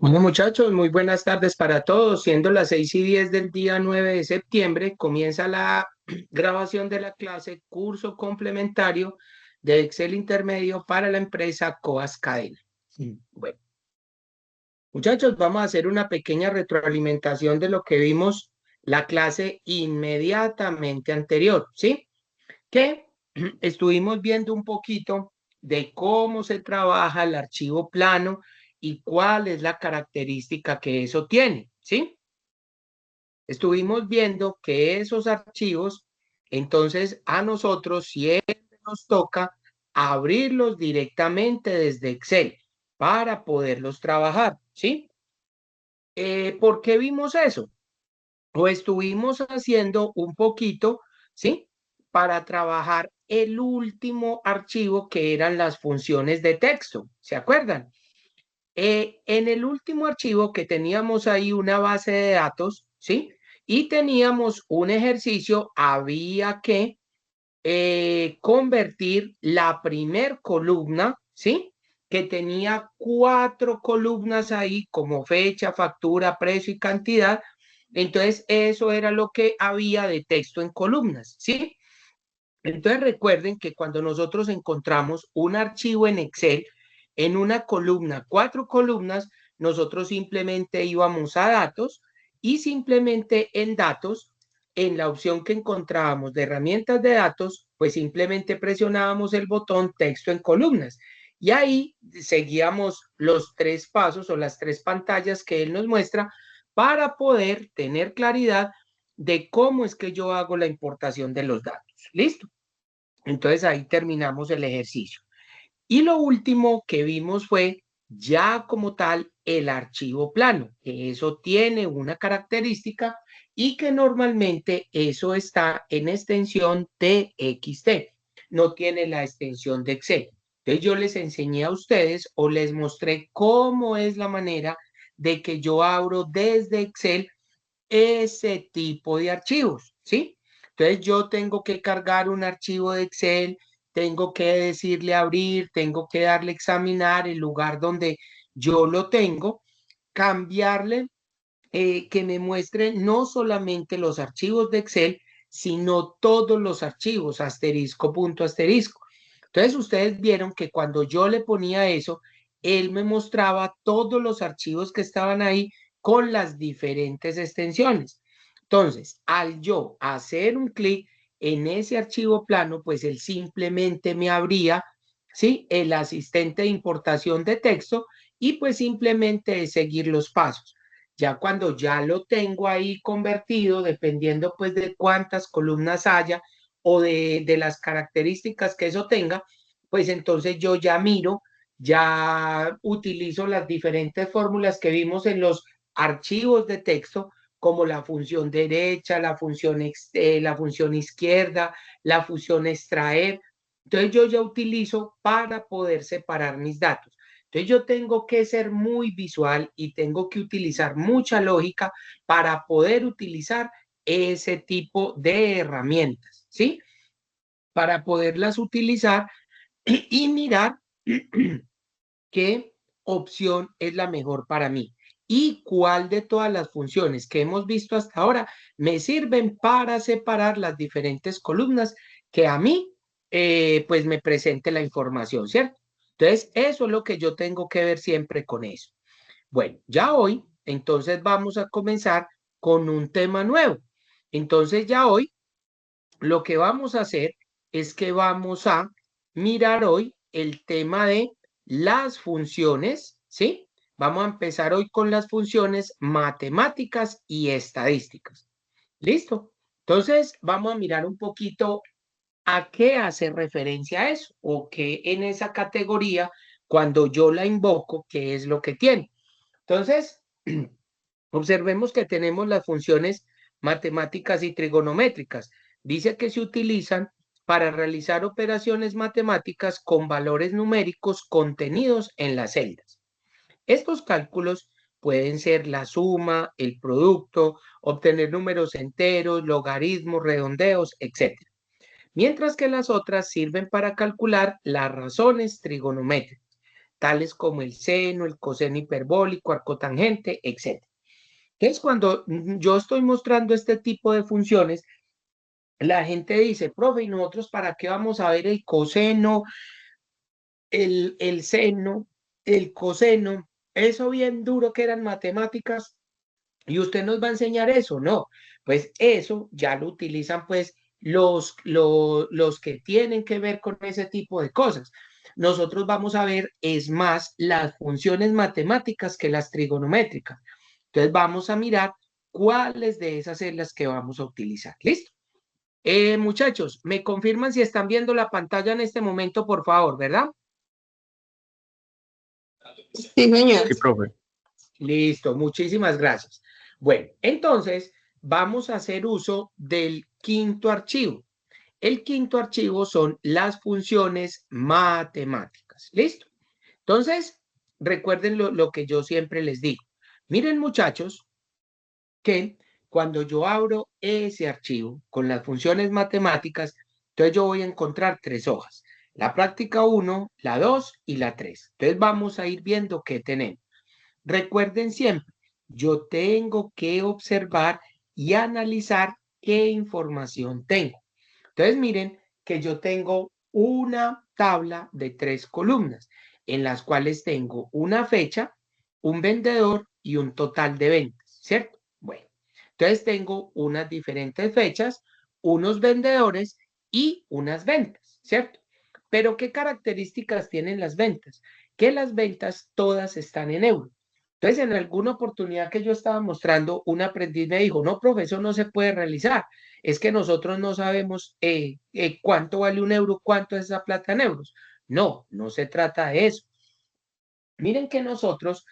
Bueno, muchachos, muy buenas tardes para todos. Siendo las 6:10 del día 9 de septiembre, comienza la grabación de la clase curso complementario de Excel intermedio para la empresa Coas Cadena. Bueno, muchachos, vamos a hacer una pequeña retroalimentación de lo que vimos la clase inmediatamente anterior, ¿sí? Que estuvimos viendo un poquito de cómo se trabaja el archivo plano y cuál es la característica que eso tiene, ¿sí? Estuvimos viendo que esos archivos, entonces a nosotros siempre nos toca abrirlos directamente desde Excel para poderlos trabajar, ¿sí? ¿Por qué vimos eso? O estuvimos haciendo un poquito, ¿sí? Para trabajar el último archivo que eran las funciones de texto, ¿se acuerdan? En el último archivo que teníamos ahí una base de datos, ¿sí? Y teníamos un ejercicio, había que convertir la primer columna, ¿sí? Que tenía 4 columnas ahí como fecha, factura, precio y cantidad. Entonces, eso era lo que había de texto en columnas, ¿sí? Entonces, recuerden que cuando nosotros encontramos un archivo en Excel, en una columna, 4 columnas, nosotros simplemente íbamos a datos y simplemente en datos, en la opción que encontrábamos de herramientas de datos, pues simplemente presionábamos el botón texto en columnas. Y ahí seguíamos los 3 pasos o las 3 pantallas que él nos muestra para poder tener claridad de cómo es que yo hago la importación de los datos. ¿Listo? Entonces ahí terminamos el ejercicio. Y lo último que vimos fue ya como tal el archivo plano, que eso tiene una característica y que normalmente eso está en extensión TXT, no tiene la extensión de Excel. Entonces yo les enseñé a ustedes o les mostré cómo es la manera de que yo abro desde Excel ese tipo de archivos, ¿sí? Entonces yo tengo que cargar un archivo de Excel, tengo que decirle abrir, tengo que darle examinar el lugar donde yo lo tengo, cambiarle que me muestre no solamente los archivos de Excel, sino todos los archivos, asterisco, punto, asterisco. Entonces ustedes vieron que cuando yo le ponía eso, él me mostraba todos los archivos que estaban ahí con las diferentes extensiones. Entonces, al yo hacer un clic en ese archivo plano, pues él simplemente me abría, ¿sí? El asistente de importación de texto y pues simplemente seguir los pasos. Ya cuando ya lo tengo ahí convertido, dependiendo pues de cuántas columnas haya o de las características que eso tenga, pues entonces yo ya miro, ya utilizo las diferentes fórmulas que vimos en los archivos de texto, como la función derecha, la función izquierda, la función extraer. Entonces yo ya utilizo para poder separar mis datos. Entonces yo tengo que ser muy visual y tengo que utilizar mucha lógica para poder utilizar ese tipo de herramientas, ¿sí? Para poderlas utilizar y mirar qué opción es la mejor para mí y cuál de todas las funciones que hemos visto hasta ahora me sirven para separar las diferentes columnas que a mí pues me presente la información, ¿cierto? Entonces, eso es lo que yo tengo que ver siempre con eso. Bueno, ya hoy, entonces vamos a comenzar con un tema nuevo. Entonces, ya hoy lo que vamos a hacer es que vamos a mirar hoy el tema de las funciones, ¿sí? Vamos a empezar hoy con las funciones matemáticas y estadísticas. ¿Listo? Entonces, vamos a mirar un poquito a qué hace referencia eso o qué en esa categoría, cuando yo la invoco, qué es lo que tiene. Entonces, observemos que tenemos las funciones matemáticas y trigonométricas. Dice que se utilizan para realizar operaciones matemáticas con valores numéricos contenidos en las celdas. Estos cálculos pueden ser la suma, el producto, obtener números enteros, logaritmos, redondeos, etc. Mientras que las otras sirven para calcular las razones trigonométricas. tales como el seno, el coseno hiperbólico, arcotangente, etc. Entonces, cuando yo estoy mostrando este tipo de funciones, la gente dice, profe, ¿y nosotros para qué vamos a ver el coseno, el seno, el coseno? Eso bien duro que eran matemáticas y usted nos va a enseñar eso, no, pues eso ya lo utilizan pues los que tienen que ver con ese tipo de cosas. Nosotros vamos a ver, es más, las funciones matemáticas que las trigonométricas. Entonces vamos a mirar cuáles de esas es las que vamos a utilizar. ¿Listo? Muchachos, me confirman si están viendo la pantalla en este momento, por favor, ¿verdad? Sí, señor. Sí, profe. Listo, muchísimas gracias. Bueno, entonces vamos a hacer uso del quinto archivo. El quinto archivo son las funciones matemáticas. ¿Listo? Entonces, recuerden lo que yo siempre les digo. Miren, muchachos, que cuando yo abro ese archivo con las funciones matemáticas, entonces yo voy a encontrar tres hojas. La práctica 1, la 2 y la 3. Entonces vamos a ir viendo qué tenemos. Recuerden siempre, yo tengo que observar y analizar qué información tengo. Entonces miren que yo tengo una tabla de 3 columnas en las cuales tengo una fecha, un vendedor y un total de ventas, ¿cierto? Bueno, entonces tengo unas diferentes fechas, unos vendedores y unas ventas, ¿cierto? Pero ¿qué características tienen las ventas? Que las ventas todas están en euros. Entonces, en alguna oportunidad que yo estaba mostrando, un aprendiz me dijo, no, profesor, no se puede realizar. Es que nosotros no sabemos cuánto vale un euro, cuánto es esa plata en euros. No, no se trata de eso. Miren que a nosotros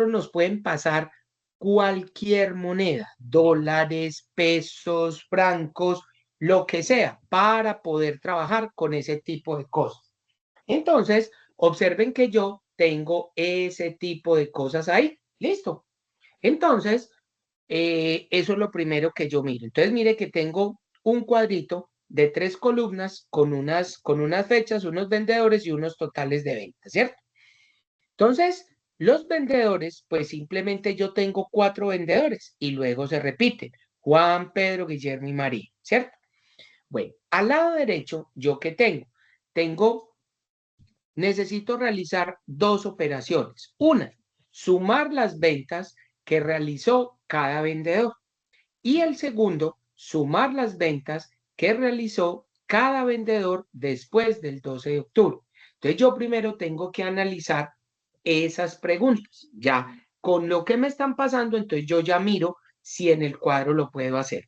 nos pueden pasar cualquier moneda, dólares, pesos, francos, lo que sea, para poder trabajar con ese tipo de cosas. Entonces, observen que yo tengo ese tipo de cosas ahí. Listo. Entonces, eso es lo primero que yo miro. Entonces, mire que tengo un cuadrito de 3 columnas con unas fechas, unos vendedores y unos totales de ventas, ¿cierto? Entonces, los vendedores, pues simplemente yo tengo 4 vendedores y luego se repiten. Juan, Pedro, Guillermo y María, ¿cierto? Bueno, al lado derecho, ¿yo qué tengo? Necesito realizar 2 operaciones. Una, sumar las ventas que realizó cada vendedor. Y el segundo, sumar las ventas que realizó cada vendedor después del 12 de octubre. Entonces yo primero tengo que analizar esas preguntas. Ya con lo que me están pasando, entonces yo ya miro si en el cuadro lo puedo hacer.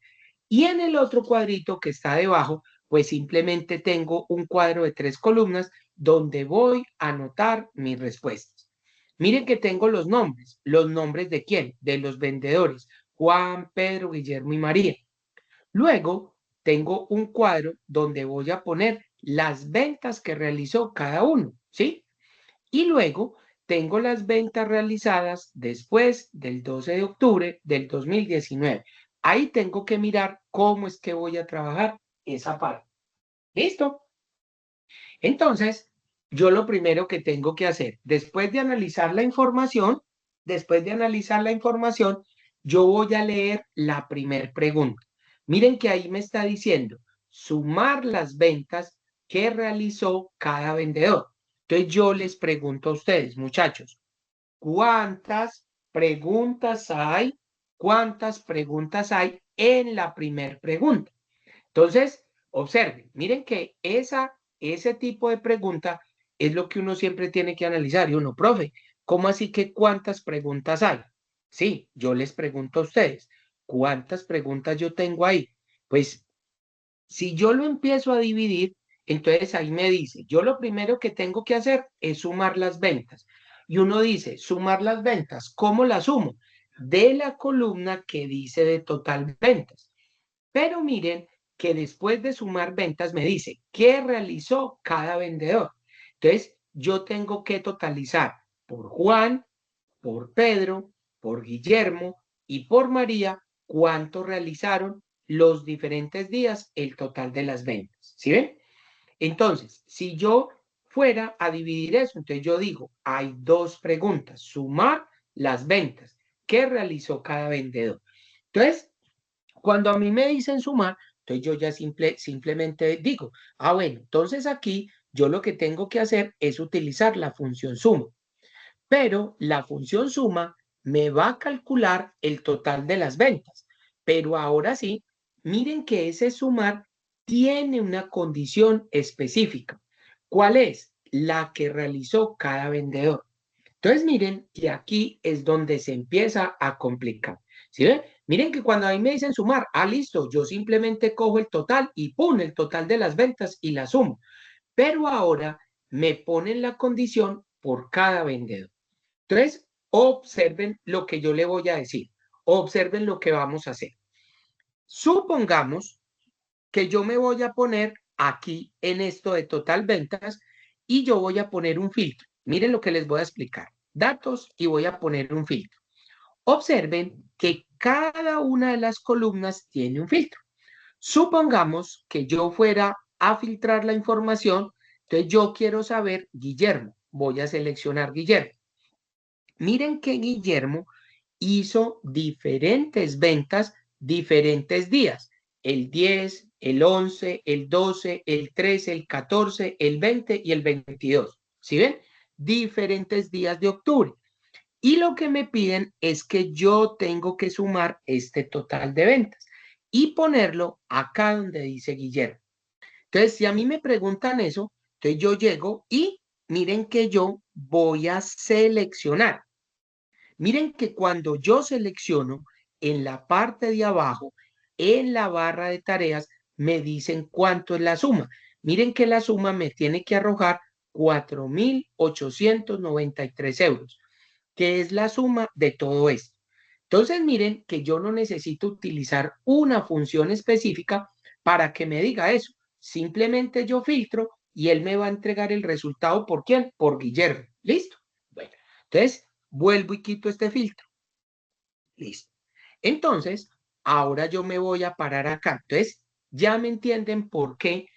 Y en el otro cuadrito que está debajo, pues simplemente tengo un cuadro de 3 columnas donde voy a anotar mis respuestas. Miren que tengo los nombres de quién, de los vendedores, Juan, Pedro, Guillermo y María. Luego tengo un cuadro donde voy a poner las ventas que realizó cada uno, ¿sí? Y luego tengo las ventas realizadas después del 12 de octubre del 2019. Ahí tengo que mirar cómo es que voy a trabajar esa parte. ¿Listo? Entonces, yo lo primero que tengo que hacer, después de analizar la información, yo voy a leer la primer pregunta. Miren que ahí me está diciendo sumar las ventas que realizó cada vendedor. Entonces yo les pregunto a ustedes, muchachos, ¿cuántas preguntas hay? ¿Cuántas preguntas hay en la primer pregunta? Entonces, observen, miren que ese tipo de pregunta es lo que uno siempre tiene que analizar. Y uno, profe, ¿cómo así que cuántas preguntas hay? Sí, yo les pregunto a ustedes, ¿cuántas preguntas yo tengo ahí? Pues si yo lo empiezo a dividir, entonces ahí me dice, yo lo primero que tengo que hacer es sumar las ventas. Y uno dice, sumar las ventas, ¿cómo las sumo? De la columna que dice de total ventas. Pero miren que después de sumar ventas me dice qué realizó cada vendedor. Entonces, yo tengo que totalizar por Juan, por Pedro, por Guillermo y por María cuánto realizaron los diferentes días el total de las ventas. ¿Sí ven? Entonces, si yo fuera a dividir eso. Entonces yo digo, hay dos preguntas, sumar las ventas que realizó cada vendedor. Entonces, cuando a mí me dicen sumar, entonces yo ya simplemente digo, bueno, entonces aquí yo lo que tengo que hacer es utilizar la función suma, pero la función suma me va a calcular el total de las ventas. Pero ahora sí, miren que ese sumar tiene una condición específica. ¿Cuál es? La que realizó cada vendedor. Entonces miren que aquí es donde se empieza a complicar. ¿Sí ven? Miren que cuando a mí me dicen sumar, listo, yo simplemente cojo el total y pum, el total de las ventas y la sumo. Pero ahora me ponen la condición por cada vendedor. Entonces, observen lo que yo le voy a decir. Observen lo que vamos a hacer. Supongamos que yo me voy a poner aquí en esto de total ventas y yo voy a poner un filtro. Miren lo que les voy a explicar. Datos y voy a poner un filtro. Observen que cada una de las columnas tiene un filtro. Supongamos que yo fuera a filtrar la información, entonces yo quiero saber Guillermo. Voy a seleccionar Guillermo. Miren que Guillermo hizo diferentes ventas, diferentes días. El 10, el 11, el 12, el 13, el 14, el 20 y el 22. ¿Sí ven? Diferentes días de octubre. Y lo que me piden es que yo tengo que sumar este total de ventas y ponerlo acá donde dice Guillermo. Entonces, si a mí me preguntan eso, entonces yo llego y miren que yo voy a seleccionar. Miren que cuando yo selecciono en la parte de abajo, en la barra de tareas, me dicen cuánto es la suma. Miren que la suma me tiene que arrojar 4.893 euros, que es la suma de todo esto. Entonces, miren que yo no necesito utilizar una función específica para que me diga eso. Simplemente yo filtro y él me va a entregar el resultado. ¿Por quién? Por Guillermo. ¿Listo? Bueno, entonces vuelvo y quito este filtro. Listo. Entonces, ahora yo me voy a parar acá. Entonces, ya me entienden por qué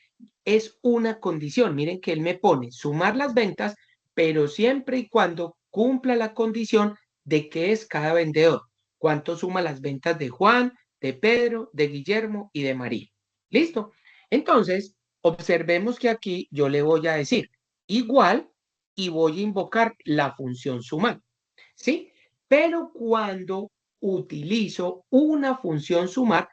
es una condición. Miren que él me pone sumar las ventas, pero siempre y cuando cumpla la condición de qué es cada vendedor. Cuánto suma las ventas de Juan, de Pedro, de Guillermo y de María. ¿Listo? Entonces, observemos que aquí yo le voy a decir igual y voy a invocar la función sumar. ¿Sí? Pero cuando utilizo una función sumar,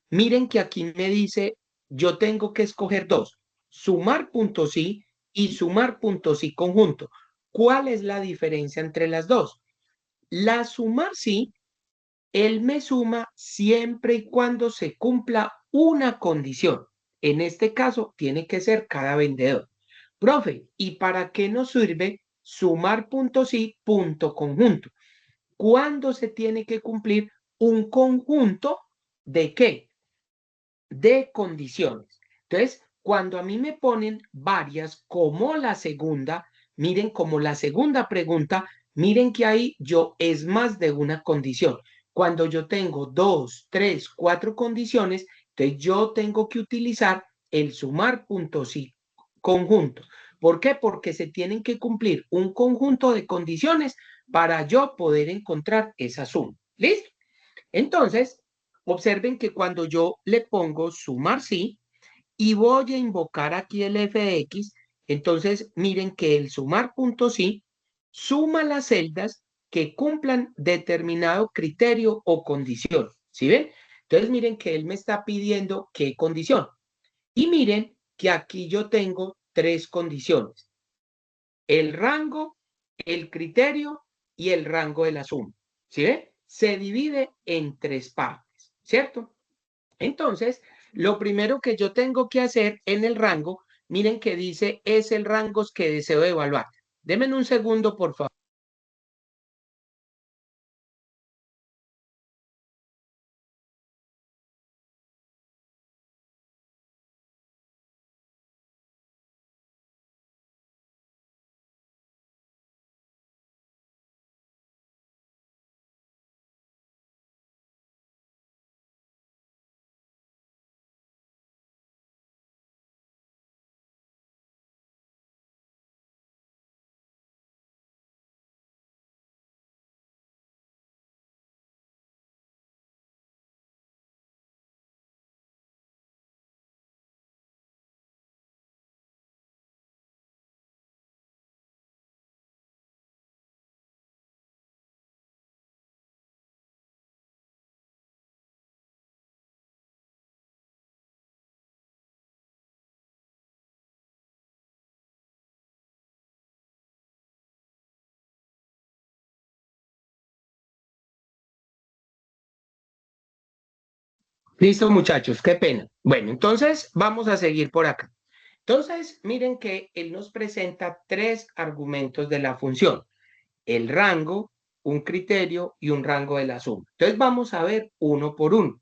miren que aquí me dice, yo tengo que escoger dos, sumar punto sí y sumar punto sí conjunto. ¿Cuál es la diferencia entre las dos? La sumar sí, él me suma siempre y cuando se cumpla una condición. En este caso, tiene que ser cada vendedor. Profe, ¿y para qué nos sirve sumar punto sí punto conjunto? Cuando se tiene que cumplir un conjunto de qué? De condiciones. Entonces, cuando a mí me ponen varias, como la segunda, miren como la segunda pregunta, miren que ahí yo es más de una condición. Cuando yo tengo dos, tres, cuatro condiciones, entonces yo tengo que utilizar el sumar puntos y conjunto. ¿Por qué? Porque se tienen que cumplir un conjunto de condiciones para yo poder encontrar esa suma. ¿Listo? Entonces, observen que cuando yo le pongo sumar sí y voy a invocar aquí el fx, entonces miren que el sumar punto sí suma las celdas que cumplan determinado criterio o condición. ¿Sí ven? Entonces miren que él me está pidiendo qué condición. Y miren que aquí yo tengo tres condiciones: el rango, el criterio y el rango de la suma. ¿Sí ve? Se divide en tres partes, ¿cierto? Entonces, lo primero que yo tengo que hacer en el rango, miren que dice es el rango que deseo evaluar. Denme un segundo, por favor. Listo, muchachos, qué pena. Bueno, entonces vamos a seguir por acá. Entonces, miren que él nos presenta tres argumentos de la función: el rango, un criterio y un rango de la suma. Entonces, vamos a ver uno por uno.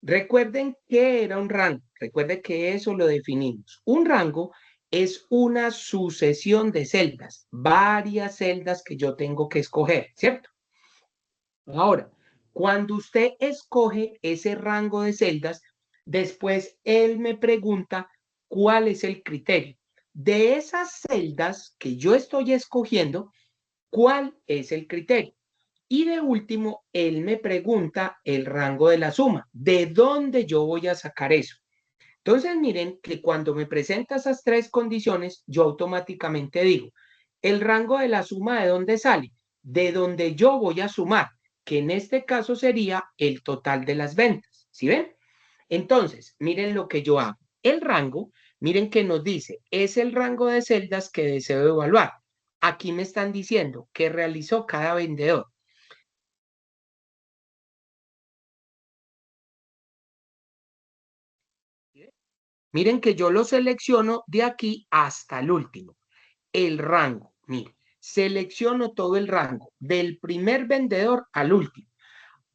Recuerden qué era un rango. Recuerden que eso lo definimos. Un rango es una sucesión de celdas, varias celdas que yo tengo que escoger, ¿cierto? Ahora, cuando usted escoge ese rango de celdas, después él me pregunta cuál es el criterio. De esas celdas que yo estoy escogiendo, ¿cuál es el criterio? Y de último, él me pregunta el rango de la suma. ¿De dónde yo voy a sacar eso? Entonces, miren que cuando me presenta esas tres condiciones, yo automáticamente digo, el rango de la suma, ¿de dónde sale? De donde yo voy a sumar, que en este caso sería el total de las ventas. ¿Sí ven? Entonces, miren lo que yo hago. El rango, miren que nos dice, es el rango de celdas que deseo evaluar. Aquí me están diciendo que realizó cada vendedor. Miren que yo lo selecciono de aquí hasta el último. El rango, miren, selecciono todo el rango, del primer vendedor al último.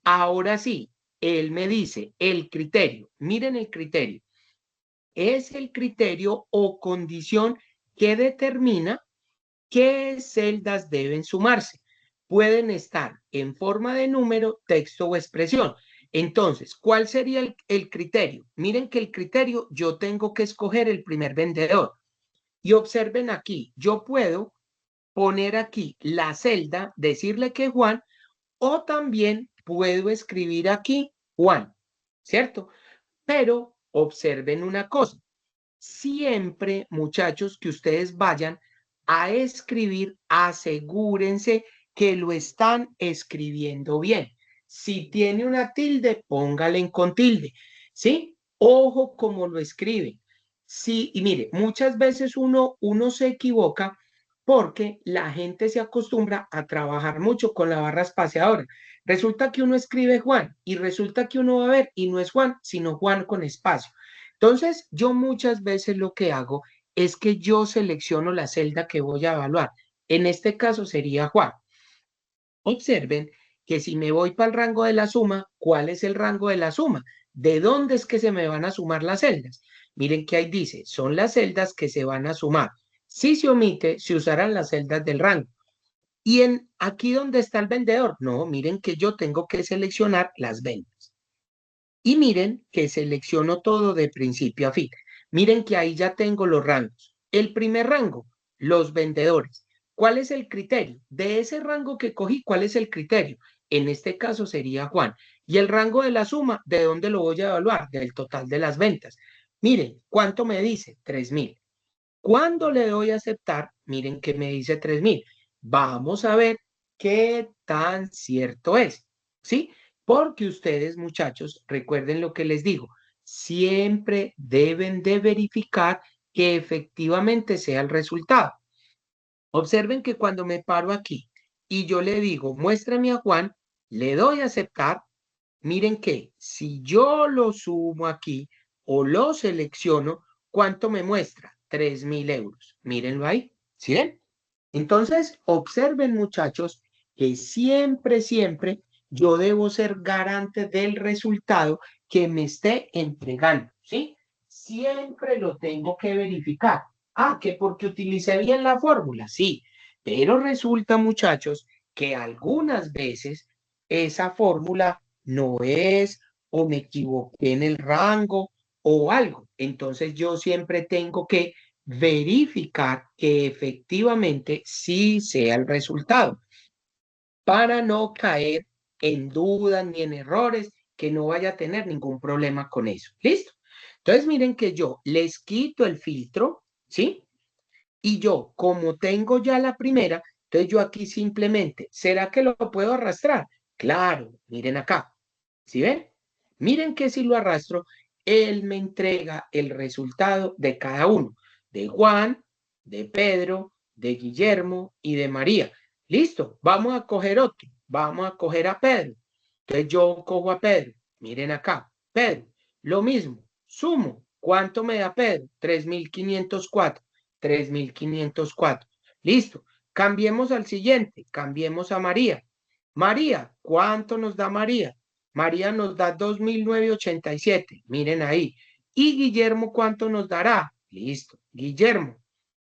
Ahora sí, él me dice el criterio. Miren el criterio. Es el criterio o condición que determina qué celdas deben sumarse. Pueden estar en forma de número, texto o expresión. Entonces, ¿cuál sería el criterio? Miren que el criterio, yo tengo que escoger el primer vendedor. Y observen aquí, yo puedo poner aquí la celda, decirle que Juan, o también puedo escribir aquí Juan, ¿cierto? Pero observen una cosa, siempre, muchachos, que ustedes vayan a escribir, asegúrense que lo están escribiendo bien. Si tiene una tilde, póngale con tilde, ¿sí? Ojo como lo escribe. Sí, y mire, muchas veces uno se equivoca porque la gente se acostumbra a trabajar mucho con la barra espaciadora. Resulta que uno escribe Juan y resulta que uno va a ver y no es Juan, sino Juan con espacio. Entonces, yo muchas veces lo que hago es que yo selecciono la celda que voy a evaluar. En este caso sería Juan. Observen que si me voy para el rango de la suma, ¿cuál es el rango de la suma? ¿De dónde es que se me van a sumar las celdas? Miren que ahí dice, son las celdas que se van a sumar. Si se omite, se usarán las celdas del rango. Y en aquí donde está el vendedor, no, miren que yo tengo que seleccionar las ventas. Y miren que selecciono todo de principio a fin. Miren que ahí ya tengo los rangos. El primer rango, los vendedores. ¿Cuál es el criterio? De ese rango que cogí, ¿cuál es el criterio? En este caso sería Juan. Y el rango de la suma, ¿de dónde lo voy a evaluar? Del total de las ventas. Miren, ¿cuánto me dice? 3.000. Cuando le doy a aceptar, miren que me dice 3.000. Vamos a ver qué tan cierto es, ¿sí? Porque ustedes, muchachos, recuerden lo que les digo, siempre deben de verificar que efectivamente sea el resultado. Observen que cuando me paro aquí y yo le digo, muéstrame a Juan, le doy a aceptar. Miren que si yo lo sumo aquí o lo selecciono, ¿cuánto me muestra? 3.000 euros. Mírenlo ahí. ¿Sí ven? Entonces, observen, muchachos, que siempre, siempre yo debo ser garante del resultado que me esté entregando. ¿Sí? Siempre lo tengo que verificar. Ah, que porque utilicé bien la fórmula, sí. Pero resulta, muchachos, que algunas veces esa fórmula no es o me equivoqué en el rango o algo. Entonces yo siempre tengo que verificar que efectivamente sí sea el resultado para no caer en dudas ni en errores, que no vaya a tener ningún problema con eso. ¿Listo? Entonces miren que yo les quito el filtro, ¿sí? Y yo, como tengo ya la primera, entonces yo aquí simplemente, ¿será que lo puedo arrastrar? Claro, miren acá. ¿Sí ven? Miren que si lo arrastro, él me entrega el resultado de cada uno, de Juan, de Pedro, de Guillermo y de María. Listo, vamos a coger otro, vamos a coger a Pedro. Entonces yo cojo a Pedro, miren acá. Pedro, lo mismo, sumo. ¿Cuánto me da Pedro? 3.504. 3.504. Listo. Cambiemos al siguiente. Cambiemos a María. María, ¿cuánto nos da María? María nos da 2.987. Miren ahí. ¿Y Guillermo cuánto nos dará? Listo. Guillermo.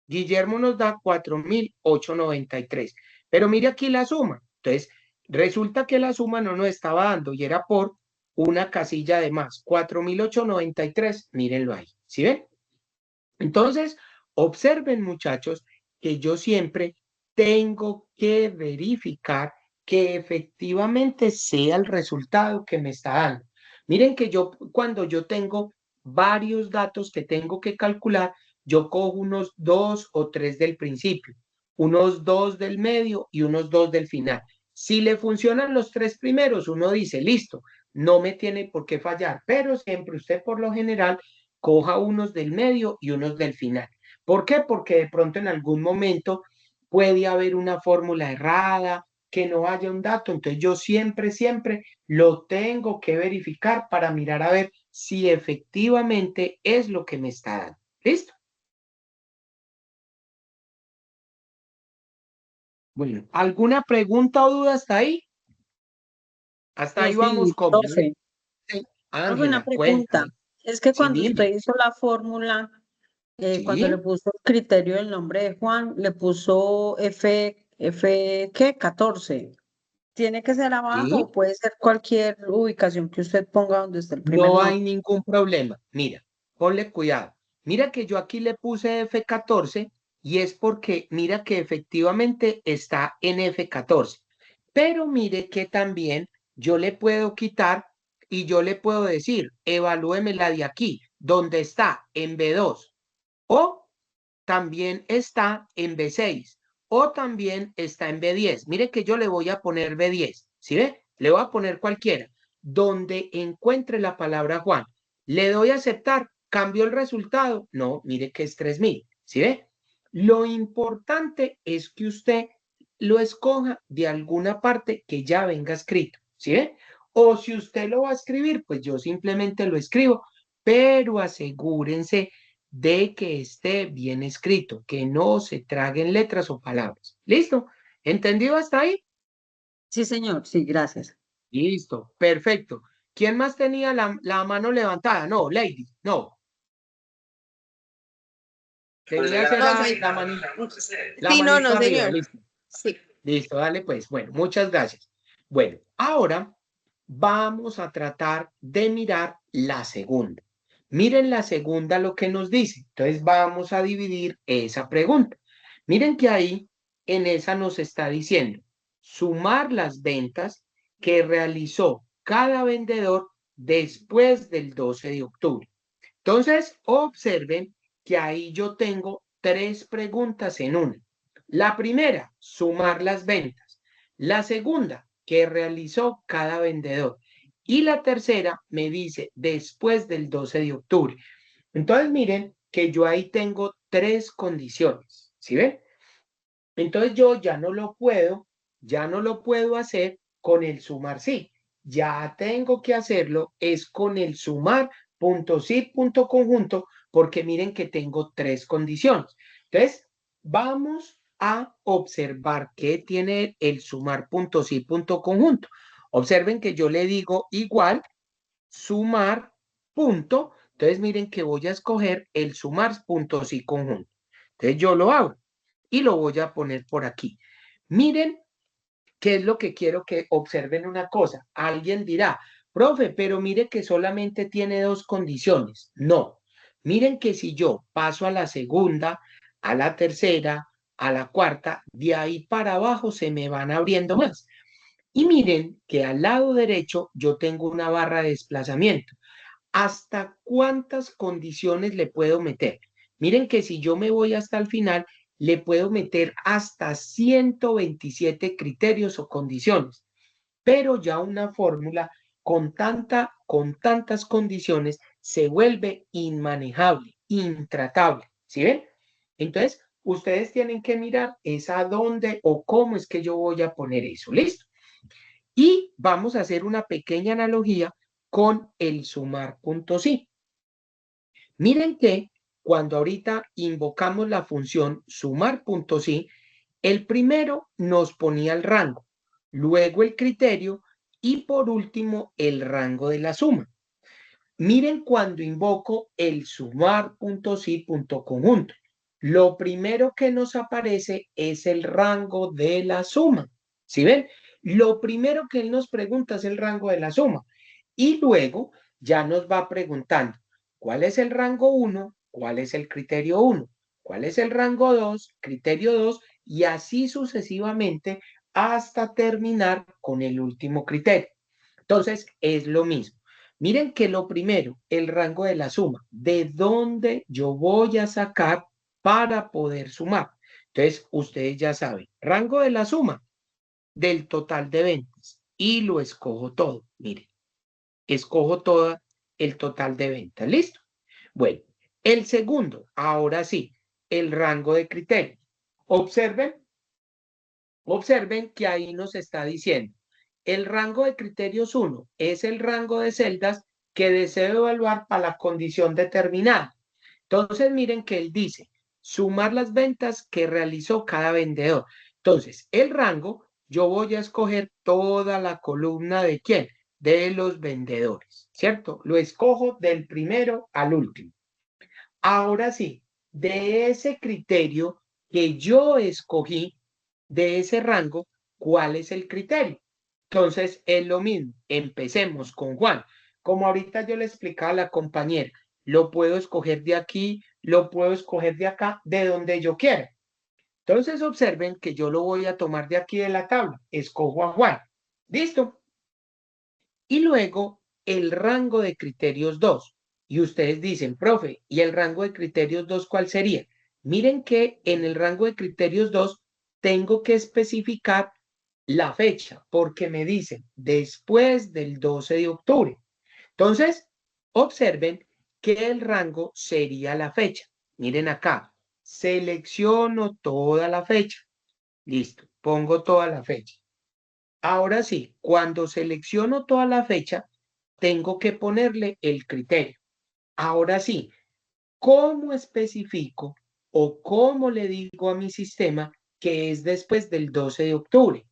Guillermo nos da 4.893. Pero mire aquí la suma. Entonces, resulta que la suma no nos estaba dando y era por una casilla de más. 4.893. Mírenlo ahí. ¿Sí ven? Entonces, observen muchachos que yo siempre tengo que verificar que efectivamente sea el resultado que me está dando. Miren que yo cuando yo tengo varios datos que tengo que calcular, yo cojo unos dos o tres del principio, unos dos del medio y unos dos del final. Si le funcionan los tres primeros, uno dice, listo, no me tiene por qué fallar, pero siempre usted por lo general coja unos del medio y unos del final. ¿Por qué? Porque de pronto en algún momento puede haber una fórmula errada, que no haya un dato. Entonces yo siempre lo tengo que verificar para mirar a ver si efectivamente es lo que me está dando. ¿Listo? Bueno, ¿alguna pregunta o duda hasta ahí? Hasta ahí vamos Sí, cómodo. profe, Sí. profe, una Ángela, pregunta. cuéntame. Es que Sí, cuando usted dime. hizo la fórmula, cuando le Sí, puso el criterio del nombre de Juan, le puso ¿qué? 14. ¿Tiene que ser abajo sí. o puede ser cualquier ubicación que usted ponga donde esté el primer No nombre? hay ningún problema. Mira, ponle cuidado. Mira que yo aquí le puse F14 y es porque mira que efectivamente está en F14. Pero mire que también yo le puedo quitar y yo le puedo decir, evalúemela de aquí, donde está en B2 o también está en B6 o también está en B10. Mire que yo le voy a poner B10, ¿sí ve? Le voy a poner cualquiera, donde encuentre la palabra Juan. Le doy a aceptar, ¿cambió el resultado? No, mire que es 3.000, ¿sí ve? Lo importante es que usted lo escoja de alguna parte que ya venga escrito, ¿sí ve? O si usted lo va a escribir, pues yo simplemente lo escribo, pero asegúrense de que esté bien escrito, que no se traguen letras o palabras. ¿Listo? ¿Entendido hasta ahí? Sí, señor, sí, gracias. Listo, perfecto. ¿Quién más tenía la mano levantada? No, Lady, no. Tenías No, era sí. la Sí, no, manito no, arriba, señor. listo. Sí. Listo, dale pues. Bueno, muchas gracias. Bueno, ahora vamos a tratar de mirar la segunda. Miren la segunda lo que nos dice. Entonces vamos a dividir esa pregunta. Miren que ahí en esa nos está diciendo sumar las ventas que realizó cada vendedor después del 12 de octubre. Entonces, observen que ahí yo tengo tres preguntas en una. La primera, sumar las ventas. La segunda, que realizó cada vendedor. Y la tercera me dice después del 12 de octubre. Entonces, miren que yo ahí tengo tres condiciones. ¿Sí ven? Entonces yo ya no lo puedo hacer con el sumar sí. Ya tengo que hacerlo es con el sumar punto sí punto conjunto porque miren que tengo tres condiciones. Entonces vamos a observar qué tiene el sumar punto sí punto conjunto. Observen que yo le digo igual sumar punto. Entonces miren que voy a escoger el sumar punto sí conjunto. Entonces yo lo hago y lo voy a poner por aquí. Miren qué es lo que quiero que observen una cosa. Alguien dirá, profe, pero mire que solamente tiene dos condiciones. No, miren que si yo paso a la segunda, a la tercera, a la cuarta, de ahí para abajo se me van abriendo más. Y miren que al lado derecho yo tengo una barra de desplazamiento. ¿Hasta cuántas condiciones le puedo meter? Miren que si yo me voy hasta el final, le puedo meter hasta 127 criterios o condiciones, pero ya una fórmula con tantas condiciones se vuelve inmanejable, intratable, ¿sí ven? Entonces, ustedes tienen que mirar es a dónde o cómo es que yo voy a poner eso, ¿listo? Y vamos a hacer una pequeña analogía con el sumar.si. Miren que cuando ahorita invocamos la función sumar.si, el primero nos ponía el rango, luego el criterio y por último el rango de la suma. Miren cuando invoco el sumar.si.conjunto. Lo primero que nos aparece es el rango de la suma. ¿Sí ven? Lo primero que él nos pregunta es el rango de la suma. Y luego ya nos va preguntando cuál es el rango 1, cuál es el criterio 1, cuál es el rango 2, criterio 2, y así sucesivamente hasta terminar con el último criterio. Entonces, es lo mismo. Miren que lo primero, el rango de la suma, de dónde yo voy a sacar para poder sumar. Entonces, ustedes ya saben, rango de la suma del total de ventas y lo escojo todo. Miren, escojo todo el total de ventas. ¿Listo? Bueno, el segundo, ahora sí, el rango de criterio. Observen que ahí nos está diciendo, el rango de criterios 1 es el rango de celdas que deseo evaluar para la condición determinada. Entonces, miren que él dice, sumar las ventas que realizó cada vendedor. Entonces, el rango, yo voy a escoger toda la columna de quién, de los vendedores, ¿cierto? Lo escojo del primero al último. Ahora sí, de ese criterio que yo escogí, de ese rango, ¿cuál es el criterio? Entonces, es lo mismo. Empecemos con Juan. Como ahorita yo le explicaba a la compañera, lo puedo escoger de aquí, lo puedo escoger de acá, de donde yo quiera. Entonces, observen que yo lo voy a tomar de aquí de la tabla. Escojo a Juan. ¿Listo? Y luego el rango de criterios 2. Y ustedes dicen, profe, ¿y el rango de criterios 2 cuál sería? Miren que en el rango de criterios 2 tengo que especificar la fecha, porque me dicen después del 12 de octubre. Entonces, observen que el rango sería la fecha. Miren acá, selecciono toda la fecha. Listo, pongo toda la fecha. Ahora sí, cuando selecciono toda la fecha, tengo que ponerle el criterio. Ahora sí, ¿cómo especifico o cómo le digo a mi sistema que es después del 12 de octubre?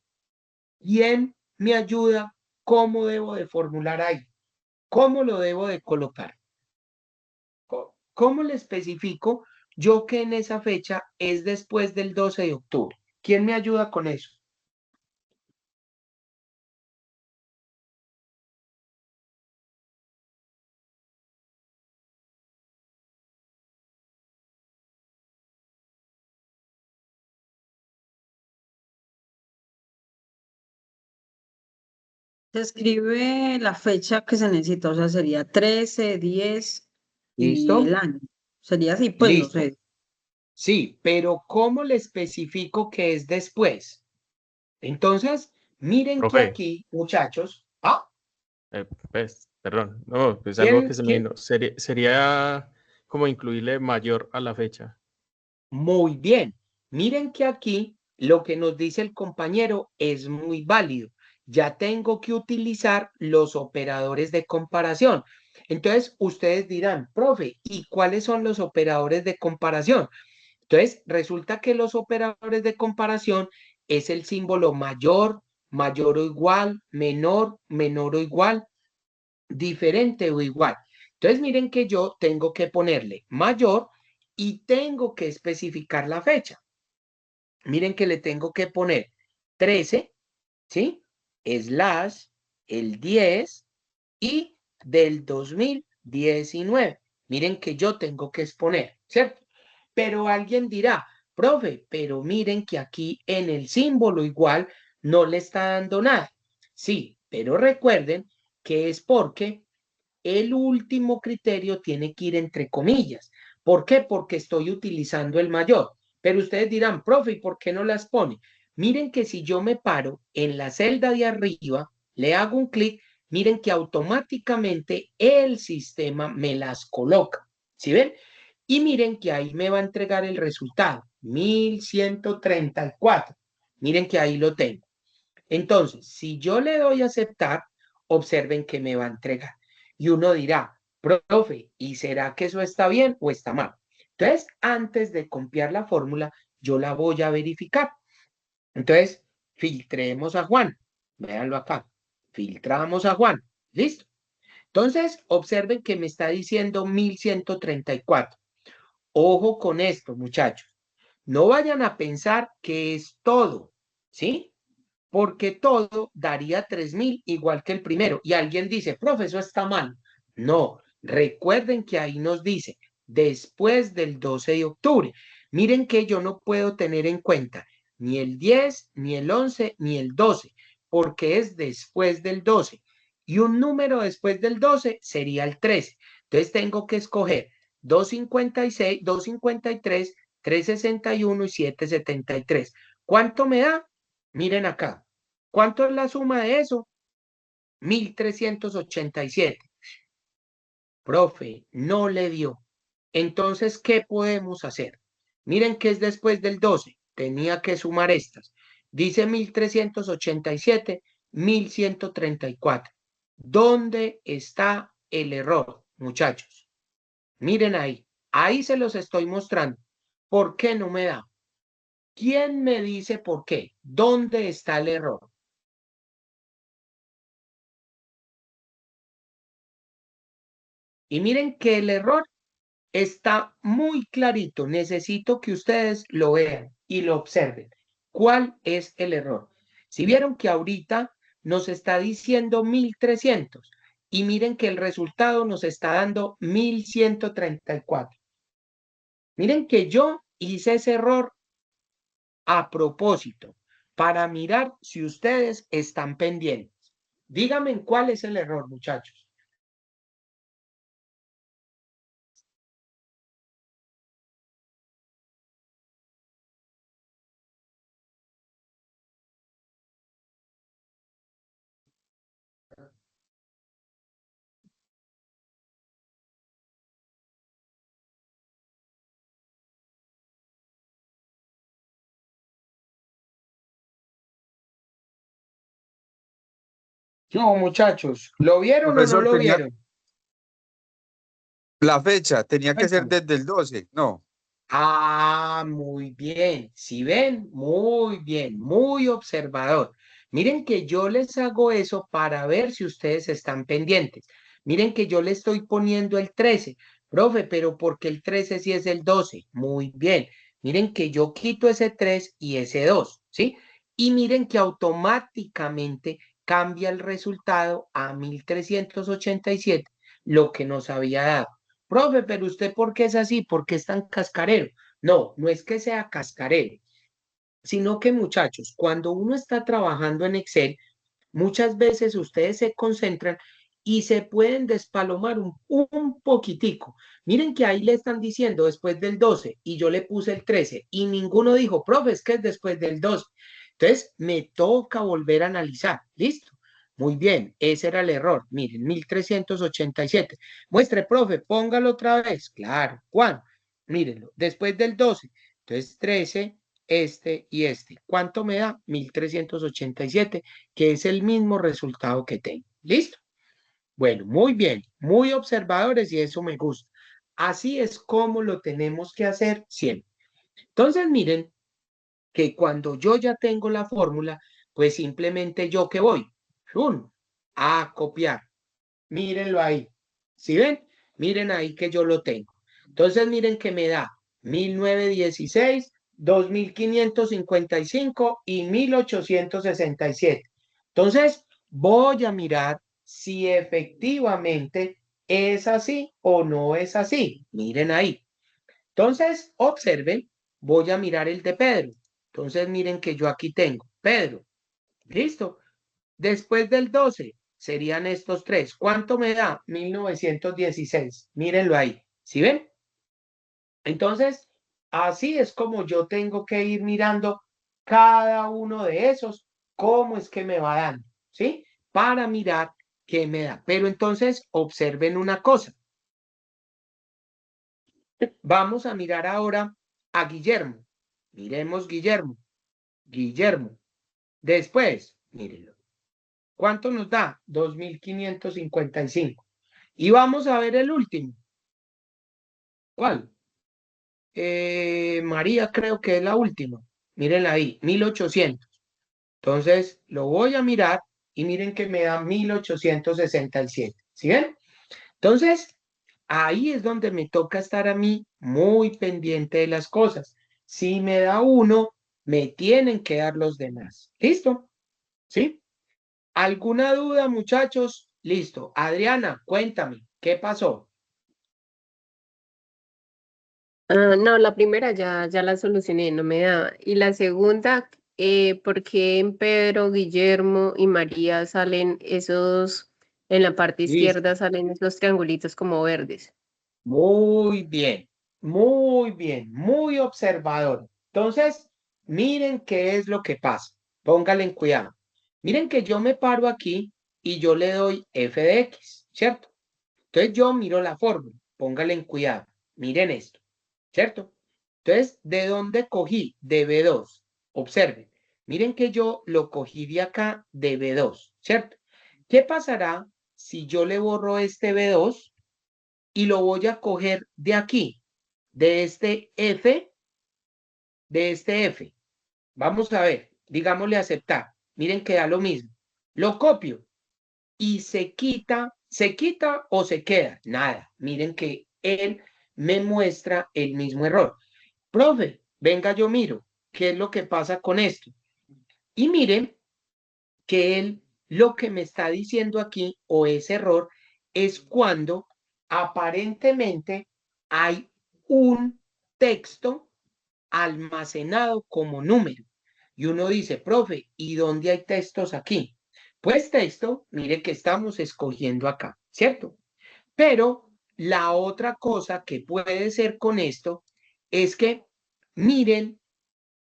¿Quién me ayuda? ¿Cómo debo de formular ahí? ¿Cómo lo debo de colocar? ¿Cómo le especifico yo que en esa fecha es después del 12 de octubre? ¿Quién me ayuda con eso? Se escribe la fecha que se necesita, o sea, sería 13, 10 y el ¿Listo? año. Sería así, pues no Listo. sé. Sí, pero ¿cómo le especifico que es después? Entonces, miren que Profe, aquí, muchachos, pues, perdón, no, pues algo que ¿quién, se me quién? vino. Sería como incluirle mayor a la fecha. Muy bien. Miren que aquí lo que nos dice el compañero es muy válido. Ya tengo que utilizar los operadores de comparación. Entonces, ustedes dirán, profe, ¿y cuáles son los operadores de comparación? Entonces, resulta que los operadores de comparación es el símbolo mayor, mayor o igual, menor, menor o igual, diferente o igual. Entonces, miren que yo tengo que ponerle mayor y tengo que especificar la fecha. Miren que le tengo que poner 13, ¿sí? Slash el 10 y del 2019. Miren que yo tengo que exponer, ¿cierto? Pero alguien dirá, profe, pero miren que aquí en el símbolo igual no le está dando nada. Sí, pero recuerden que es porque el último criterio tiene que ir entre comillas. ¿Por qué? Porque estoy utilizando el mayor. Pero ustedes dirán, profe, ¿y por qué no las pone? Miren que si yo me paro en la celda de arriba, le hago un clic, miren que automáticamente el sistema me las coloca. ¿Sí ven? Y miren que ahí me va a entregar el resultado, 1134. Miren que ahí lo tengo. Entonces, si yo le doy a aceptar, observen que me va a entregar. Y uno dirá, profe, ¿y será que eso está bien o está mal? Entonces, antes de copiar la fórmula, yo la voy a verificar. Entonces, filtremos a Juan. Véanlo acá. Filtramos a Juan. ¿Listo? Entonces, observen que me está diciendo 1134. Ojo con esto, muchachos. No vayan a pensar que es todo, ¿sí? Porque todo daría 3000 igual que el primero. Y alguien dice, profe, eso está mal. No, recuerden que ahí nos dice después del 12 de octubre. Miren que yo no puedo tener en cuenta ni el 10, ni el 11, ni el 12, porque es después del 12. Y un número después del 12 sería el 13. Entonces tengo que escoger 256, 253, 361 y 773. ¿Cuánto me da? Miren acá. ¿Cuánto es la suma de eso? 1387. Profe, no le dio. Entonces, ¿qué podemos hacer? Miren que es después del 12. Tenía que sumar estas. Dice 1387, 1134. ¿Dónde está el error, muchachos? Miren ahí. Ahí se los estoy mostrando. ¿Por qué no me da? ¿Quién me dice por qué? ¿Dónde está el error? Y miren que el error está muy clarito. Necesito que ustedes lo vean y lo observen. ¿Cuál es el error? Si vieron que ahorita nos está diciendo 1300 y miren que el resultado nos está dando 1134. Miren que yo hice ese error a propósito para mirar si ustedes están pendientes. Díganme cuál es el error, muchachos. No, muchachos, ¿lo vieron o no Profesor, lo tenía vieron? la fecha, tenía que ser Cuéntame. desde el 12, no. Ah, muy bien. Si ven, muy bien, muy observador. Miren que yo les hago eso para ver si ustedes están pendientes. Miren que yo le estoy poniendo el 13. Profe, pero ¿por qué el 13 si es el 12? Muy bien. Miren que yo quito ese 3 y ese 2, ¿sí? Y miren que automáticamente cambia el resultado a 1387, lo que nos había dado. Profe, pero usted, ¿por qué es así? ¿Por qué es tan cascarero? No, no es que sea cascarero, sino que muchachos, cuando uno está trabajando en Excel, muchas veces ustedes se concentran y se pueden despalomar un poquitico. Miren que ahí le están diciendo después del 12 y yo le puse el 13 y ninguno dijo, profe, es que es después del 12. Entonces me toca volver a analizar. ¿Listo? Muy bien, ese era el error. Miren, 1387. Muestre, profe, póngalo otra vez. Claro, ¿cuándo? Mírenlo, después del 12. Entonces 13, este y este. ¿Cuánto me da? 1387, que es el mismo resultado que tengo. ¿Listo? Bueno, muy bien, muy observadores y eso me gusta. Así es como lo tenemos que hacer siempre. Entonces, miren que cuando yo ya tengo la fórmula, pues simplemente yo que voy, ¡fum!, a copiar. Mírenlo ahí. ¿Sí ven? Miren ahí que yo lo tengo. Entonces, miren que me da 1916, 2555 y 1867. Entonces, voy a mirar si efectivamente es así o no es así. Miren ahí. Entonces, observen, voy a mirar el de Pedro. Entonces, miren que yo aquí tengo Pedro. ¿Listo? Después del 12 serían estos tres. ¿Cuánto me da? 1916. Mírenlo ahí. ¿Sí ven? Entonces, así es como yo tengo que ir mirando cada uno de esos, cómo es que me va dando, ¿sí? Para mirar qué me da. Pero entonces, observen una cosa. Vamos a mirar ahora a Guillermo. Miremos Guillermo. Guillermo. Después, mírenlo. ¿Cuánto nos da? 2555. Y vamos a ver el último. ¿Cuál? María creo que es la última. Mírenla ahí, 1800. Entonces lo voy a mirar y miren que me da 1867. ¿Sí ven? Entonces, ahí es donde me toca estar a mí muy pendiente de las cosas. Si me da uno, me tienen que dar los demás. ¿Listo? ¿Sí? ¿Alguna duda, muchachos? Listo. Adriana, cuéntame, ¿qué pasó? No, la primera ya la solucioné, no me da. Y la segunda, ¿por qué en Pedro, Guillermo y María salen esos, en la parte Listo. izquierda salen esos triangulitos como verdes? Muy bien, muy bien, muy observador. Entonces, miren qué es lo que pasa. Póngale en cuidado. Miren que yo me paro aquí y yo le doy f de x, ¿cierto? Entonces yo miro la fórmula. Póngale en cuidado. Miren esto, ¿cierto? Entonces, ¿de dónde cogí? De B2. Observen. Miren que yo lo cogí de acá de B2, ¿cierto? ¿Qué pasará si yo le borro este B2 y lo voy a coger de aquí, de este F, de este F? Vamos a ver, digámosle aceptar. Miren que da lo mismo. Lo copio y se quita o se queda. Nada. Miren que él me muestra el mismo error. Profe, venga, yo miro qué es lo que pasa con esto. Y miren que él lo que me está diciendo aquí, o ese error, es cuando aparentemente hay un texto almacenado como número. Y uno dice, profe, ¿y dónde hay textos aquí? Pues texto, mire que estamos escogiendo acá, ¿cierto? Pero la otra cosa que puede ser con esto es que miren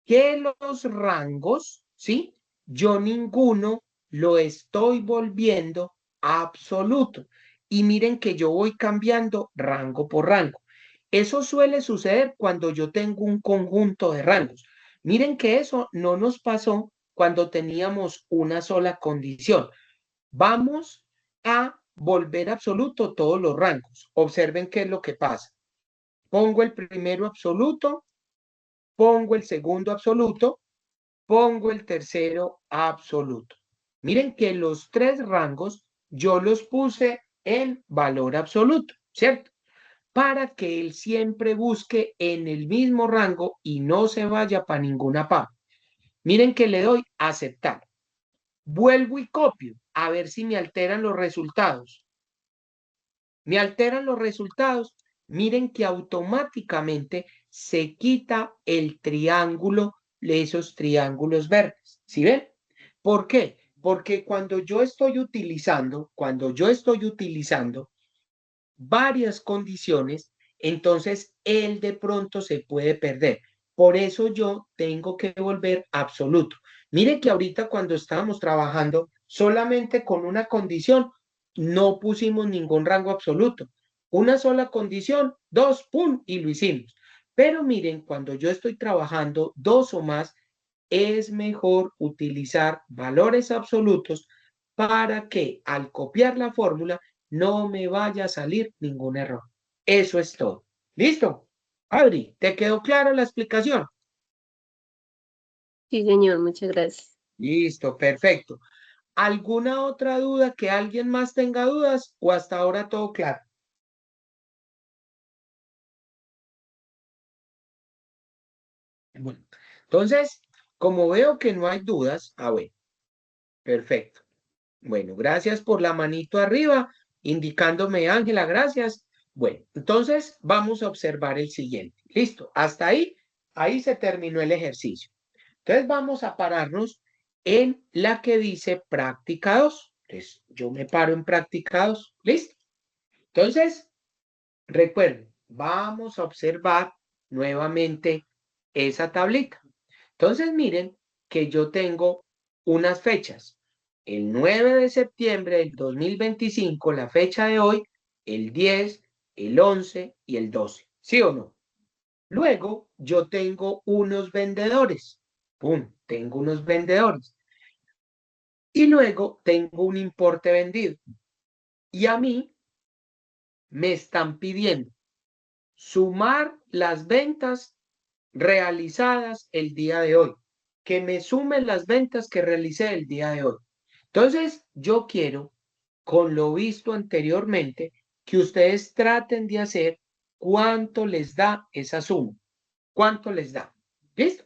que los rangos, ¿sí? Yo ninguno lo estoy volviendo absoluto. Y miren que yo voy cambiando rango por rango. Eso suele suceder cuando yo tengo un conjunto de rangos. Miren que eso no nos pasó cuando teníamos una sola condición. Vamos a volver absoluto todos los rangos. Observen qué es lo que pasa. Pongo el primero absoluto, pongo el segundo absoluto, pongo el tercero absoluto. Miren que los tres rangos yo los puse en valor absoluto, ¿cierto? Para que él siempre busque en el mismo rango y no se vaya para ninguna parte. Miren que le doy a aceptar. Vuelvo y copio a ver si me alteran los resultados. Me alteran los resultados. Miren que automáticamente se quita el triángulo, esos triángulos verdes. ¿Sí ven? ¿Por qué? Porque cuando yo estoy utilizando varias condiciones, entonces él de pronto se puede perder. Por eso yo tengo que volver absoluto. Mire que ahorita cuando estábamos trabajando solamente con una condición, no pusimos ningún rango absoluto. Una sola condición, dos, pum, y lo hicimos. Pero miren, cuando yo estoy trabajando dos o más, es mejor utilizar valores absolutos para que al copiar la fórmula no me vaya a salir ningún error. Eso es todo. ¿Listo? Adri, ¿te quedó clara la explicación? Sí, señor, muchas gracias. Listo, perfecto. ¿Alguna otra duda que alguien más tenga dudas o hasta ahora todo claro? Bueno, entonces, como veo que no hay dudas, bueno, perfecto. Bueno, gracias por la manito arriba, indicándome, Ángela, gracias. Bueno, entonces vamos a observar el siguiente. Listo, hasta ahí se terminó el ejercicio. Entonces vamos a pararnos en la que dice práctica 2. Entonces yo me paro en práctica 2. ¿Listo? Entonces, recuerden, vamos a observar nuevamente esa tablita. Entonces miren que yo tengo unas fechas. El 9 de septiembre del 2025, la fecha de hoy, el 10, el 11 y el 12. ¿Sí o no? Luego yo tengo unos vendedores. ¡Pum! Tengo unos vendedores. Y luego tengo un importe vendido. Y a mí me están pidiendo sumar las ventas realizadas el día de hoy, que me sumen las ventas que realicé el día de hoy. Entonces, yo quiero, con lo visto anteriormente, que ustedes traten de hacer cuánto les da esa suma. ¿Cuánto les da? ¿Listo?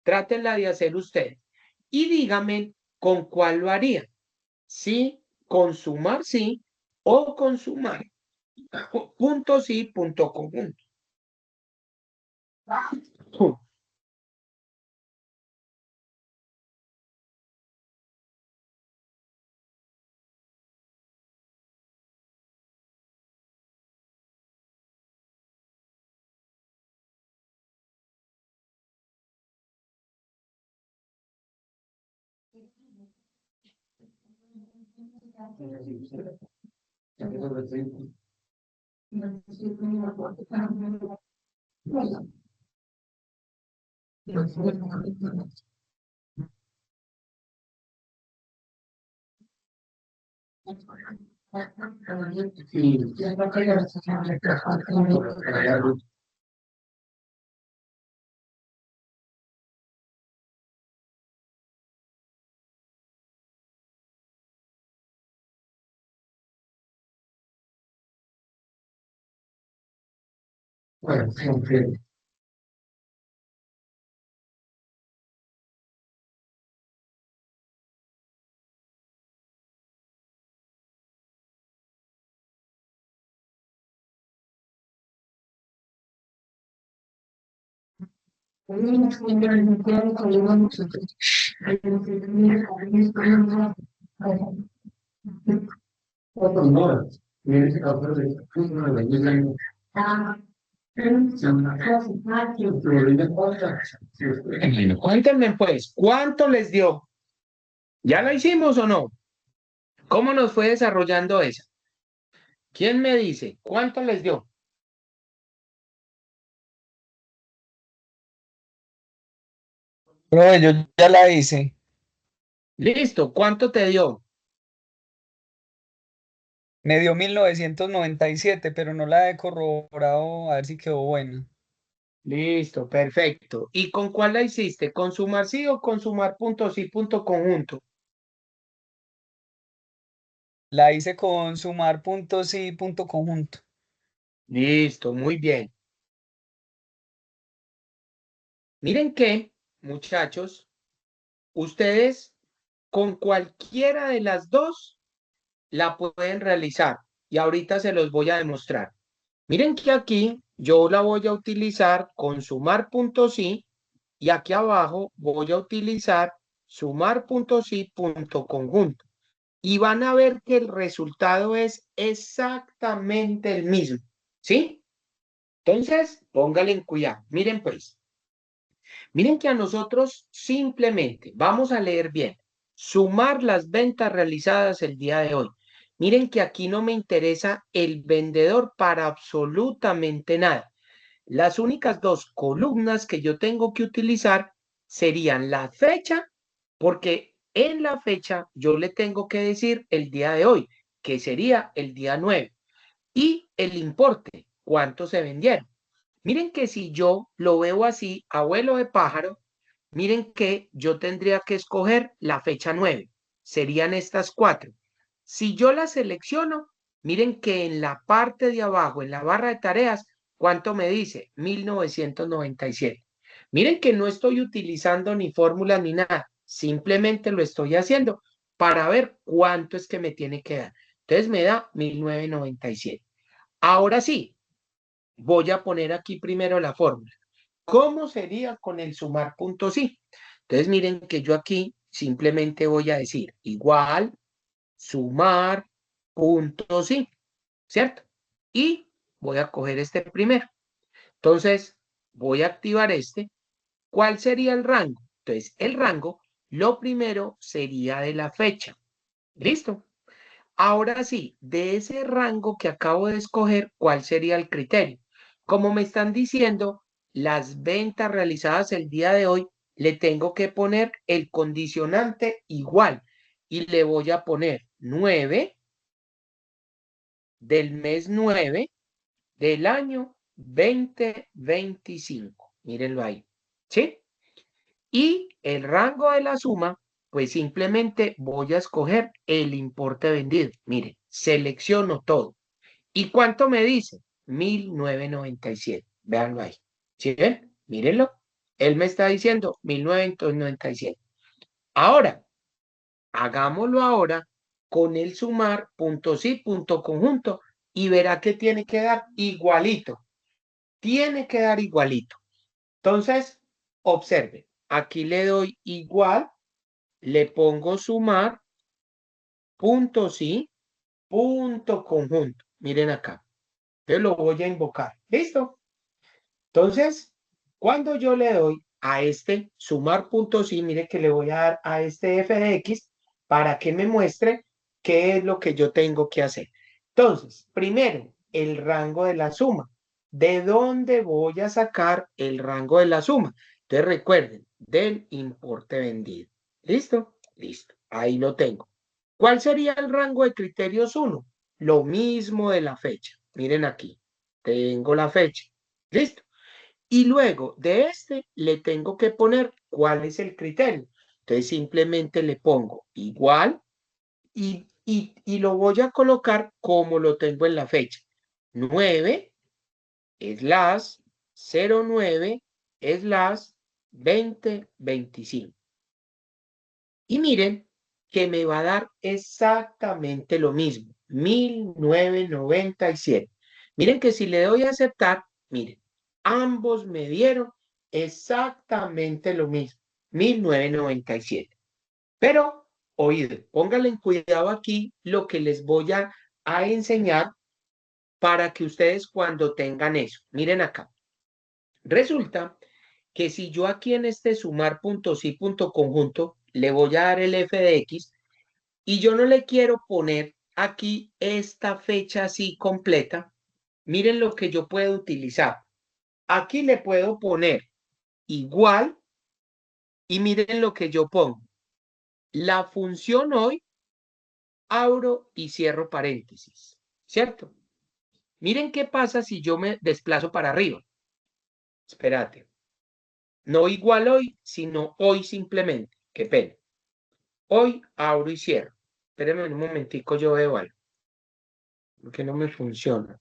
Trátenla de hacer ustedes. Y díganme con cuál lo harían. Sí, con sumar sí o con sumar punto sí, punto conjunto. Cuéntenme pues, ¿cuánto les dio? ¿Ya la hicimos o no? ¿Cómo nos fue desarrollando esa? ¿Quién me dice? ¿Cuánto les dio? Profe, yo ya la hice. Listo, ¿cuánto te dio? Me dio 1997, pero no la he corroborado a ver si quedó buena. Listo, perfecto. ¿Y con cuál la hiciste? ¿Con sumar sí o con sumar punto sí, punto conjunto? La hice con sumar puntos y punto conjunto. Listo, muy bien. Miren que, muchachos, ustedes con cualquiera de las dos la pueden realizar y ahorita se los voy a demostrar. Miren que aquí yo la voy a utilizar con sumar punto sí y aquí abajo voy a utilizar sumar punto sí, punto conjunto. Y van a ver que el resultado es exactamente el mismo, ¿sí? Entonces, pónganle en cuidado. Miren pues, miren que a nosotros simplemente, vamos a leer bien, sumar las ventas realizadas el día de hoy. Miren que aquí no me interesa el vendedor para absolutamente nada. Las únicas dos columnas que yo tengo que utilizar serían la fecha, porque en la fecha yo le tengo que decir el día de hoy, que sería el día 9, y el importe, cuánto se vendieron. Miren que si yo lo veo así, abuelo de pájaro, miren que yo tendría que escoger la fecha 9. Serían estas cuatro. Si yo las selecciono, miren que en la parte de abajo, en la barra de tareas, ¿cuánto me dice? 1997. Miren que no estoy utilizando ni fórmulas ni nada. Simplemente lo estoy haciendo para ver cuánto es que me tiene que dar. Entonces me da 1997. Ahora sí, voy a poner aquí primero la fórmula. ¿Cómo sería con el sumar punto sí? Entonces miren que yo aquí simplemente voy a decir igual sumar punto sí, ¿cierto? Y voy a coger este primero. Entonces voy a activar este. ¿Cuál sería el rango? Entonces el rango, lo primero sería de la fecha. ¿Listo? Ahora sí, de ese rango que acabo de escoger, ¿cuál sería el criterio? Como me están diciendo, las ventas realizadas el día de hoy, le tengo que poner el condicionante igual y le voy a poner 9 del mes 9 del año 2025. Mírenlo ahí, ¿sí? Y el rango de la suma, pues simplemente voy a escoger el importe vendido. Miren, selecciono todo. ¿Y cuánto me dice? 1997. Véanlo ahí. ¿Sí ven? Mírenlo. Él me está diciendo 1997. Ahora, hagámoslo ahora con el sumar punto sí, punto conjunto, y verá que tiene que dar igualito. Tiene que dar igualito. Entonces, observe, aquí le doy igual, le pongo sumar, punto sí, punto conjunto. Miren acá. Yo lo voy a invocar. ¿Listo? Entonces, cuando yo le doy a este sumar punto sí, mire que le voy a dar a este f de x para que me muestre qué es lo que yo tengo que hacer. Entonces, primero, el rango de la suma. ¿De dónde voy a sacar el rango de la suma? Entonces, recuerden, del importe vendido. ¿Listo? Listo. Ahí lo tengo. ¿Cuál sería el rango de criterios 1? Lo mismo de la fecha. Miren aquí. Tengo la fecha. ¿Listo? Y luego de este le tengo que poner cuál es el criterio. Entonces simplemente le pongo igual y lo voy a colocar como lo tengo en la fecha. 9 slash 09 slash 2025. Y miren que me va a dar exactamente lo mismo. 1997. Miren que si le doy a aceptar, miren, ambos me dieron exactamente lo mismo. 1997. Pero, oído, pónganle en cuidado aquí lo que les voy a enseñar para que ustedes cuando tengan eso. Miren acá. Resulta que si yo aquí en este sumar punto sí punto conjunto le voy a dar el f de x y yo no le quiero poner aquí esta fecha así completa, miren lo que yo puedo utilizar. Aquí le puedo poner igual y miren lo que yo pongo. La función hoy, abro y cierro paréntesis, ¿cierto? Miren qué pasa si yo me desplazo para arriba. Espérate. No igual hoy, sino hoy simplemente. Qué pena. Hoy abro y cierro. Espérenme un momentico, yo veo algo. Porque no me funciona.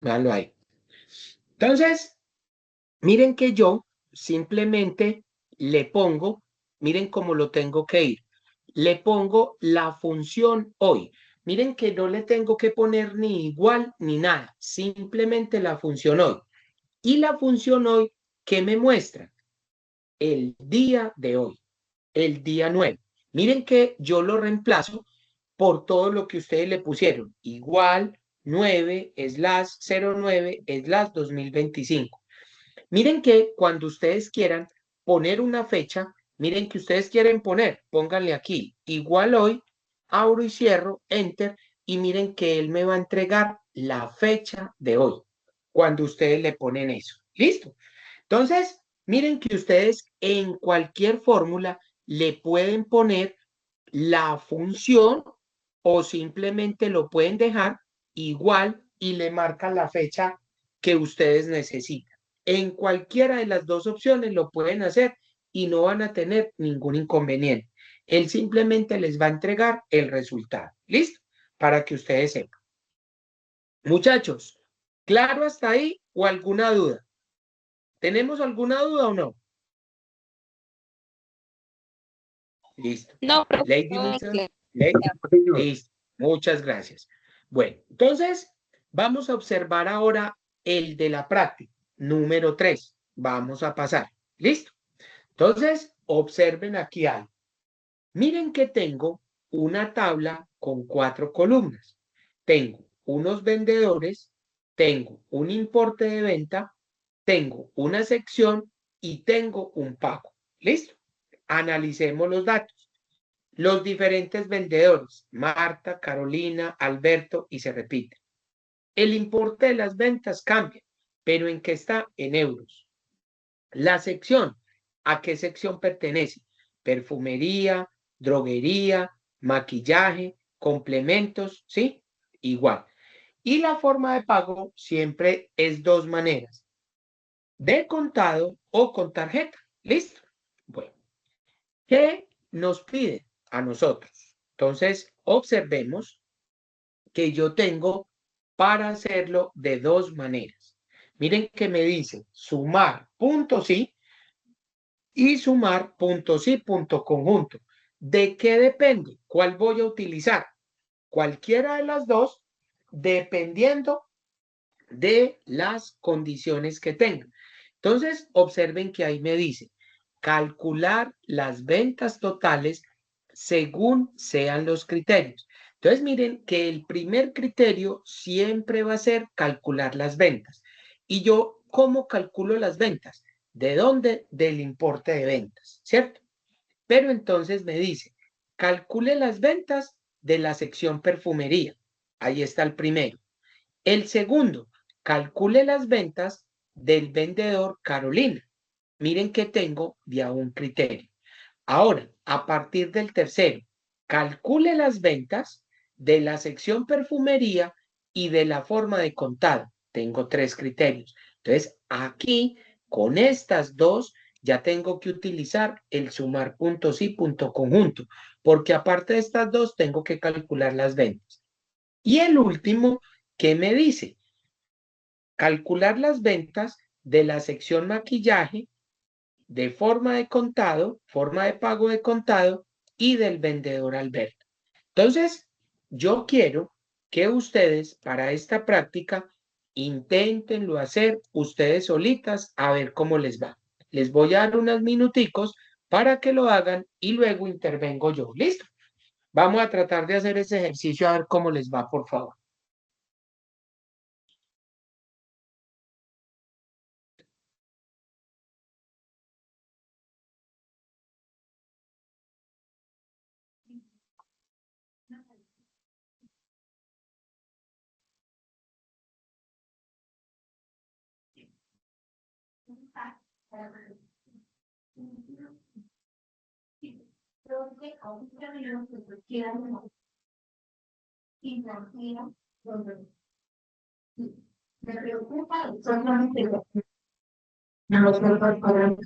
Véanlo ahí. Entonces, miren que yo simplemente le pongo, miren cómo lo tengo que ir. Le pongo la función hoy. Miren que no le tengo que poner ni igual ni nada. Simplemente la función hoy. Y la función hoy, ¿qué me muestra? El día de hoy, el día 9. Miren que yo lo reemplazo por todo lo que ustedes le pusieron. Igual 9/09/2025. Miren que cuando ustedes quieran poner una fecha, miren que ustedes quieren poner, pónganle aquí, igual hoy, abro y cierro, enter, y miren que él me va a entregar la fecha de hoy, cuando ustedes le ponen eso. ¿Listo? Entonces, miren que ustedes en cualquier fórmula le pueden poner la función o simplemente lo pueden dejar igual y le marcan la fecha que ustedes necesitan. En cualquiera de las dos opciones lo pueden hacer y no van a tener ningún inconveniente. Él simplemente les va a entregar el resultado. ¿Listo? Para que ustedes sepan. Muchachos, ¿claro hasta ahí o alguna duda? ¿Tenemos alguna duda o no? Listo. No, profe, Lady todo Luisa, claro. listo. Muchas gracias. Bueno, entonces vamos a observar ahora el de la práctica, número 3. Vamos a pasar. ¿Listo? Entonces, observen aquí algo. Miren que tengo una tabla con 4 columnas. Tengo unos vendedores, tengo un importe de venta, tengo una sección y tengo un pago. ¿Listo? Analicemos los datos. Los diferentes vendedores, Marta, Carolina, Alberto, y se repite. El importe de las ventas cambia, pero ¿en qué está? En euros. La sección, ¿a qué sección pertenece? Perfumería, droguería, maquillaje, complementos, ¿sí? Igual. Y la forma de pago siempre es dos maneras, de contado o con tarjeta. ¿Listo? Bueno, ¿qué nos pide a nosotros? Entonces, observemos que yo tengo para hacerlo de dos maneras. Miren que me dice sumar punto sí y sumar punto sí punto conjunto. ¿De qué depende? ¿Cuál voy a utilizar? Cualquiera de las dos, dependiendo de las condiciones que tenga. Entonces, observen que ahí me dice calcular las ventas totales según sean los criterios. Entonces, miren que el primer criterio siempre va a ser calcular las ventas. ¿Y yo cómo calculo las ventas? ¿De dónde? Del importe de ventas, ¿cierto? Pero entonces me dice, calcule las ventas de la sección perfumería. Ahí está el primero. El segundo, calcule las ventas del vendedor Carolina. Miren que tengo de a un criterio. Ahora, a partir del tercero, calcule las ventas de la sección perfumería y de la forma de contado. Tengo tres criterios. Entonces, aquí, con estas dos, ya tengo que utilizar el sumar puntos y punto conjunto, porque aparte de estas dos, tengo que calcular las ventas. Y el último, ¿qué me dice? Calcular las ventas de la sección maquillaje, de forma de contado, forma de pago de contado y del vendedor Alberto. Entonces, yo quiero que ustedes para esta práctica inténtenlo hacer ustedes solitas a ver cómo les va. Les voy a dar unos minuticos para que lo hagan y luego intervengo yo. ¿Listo? Vamos a tratar de hacer ese ejercicio a ver cómo les va, por favor. Me preocupa solamente lo que no lo puedo pagar.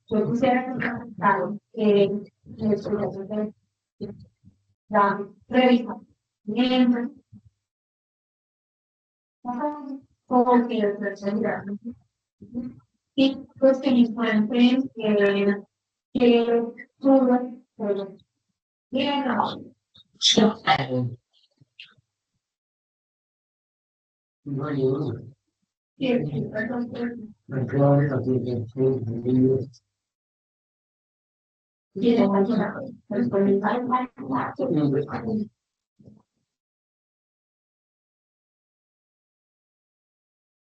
Yo quisiera preguntar la revista porque la personalidad y pues que mis fuentes que todo pero bien no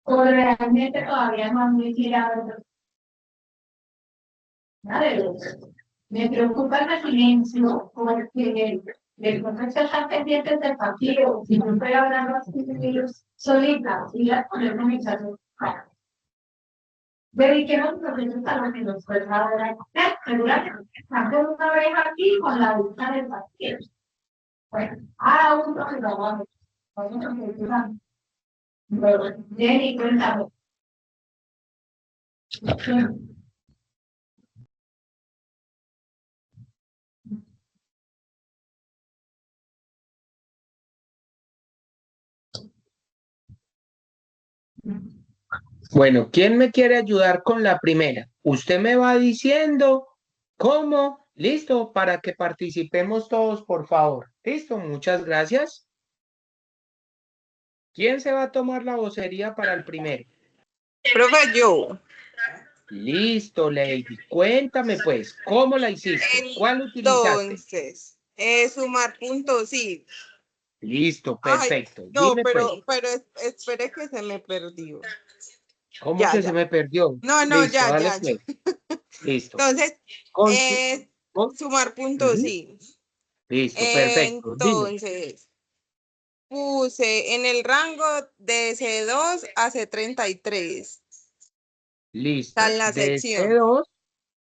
o realmente todavía no han tirado nada. Me preocupa el silencio porque el profesor está pendiente del partido y no estoy hablando así de ellos solitas y a poner un mensaje. Dediquemos los profesores a lo que nos pueda ahora. Seguramente están con una oreja aquí con la vista del partido. Bueno, ahora un profesor. Jenny, cuéntame. Bueno, ¿quién me quiere ayudar con la primera? Usted me va diciendo cómo, listo, para que participemos todos, por favor. Listo, muchas gracias. ¿Quién se va a tomar la vocería para el primero? Profe, yo. Listo, Lady. Cuéntame pues, ¿cómo la hiciste? ¿Cuál utilizaste? Entonces, sumar puntos, sí. Listo, Ay, perfecto. no, Dime pues, pero espere que se me perdió. ¿cómo Ya, que se ya. me perdió? No, Listo, ya, dale ya, ya. pues. Listo. Entonces, Con su- con- sumar puntos, Ujú. sí. Listo, perfecto. Dime. Entonces, puse en el rango de C2 a C33. Está Listo. en la De sección. C2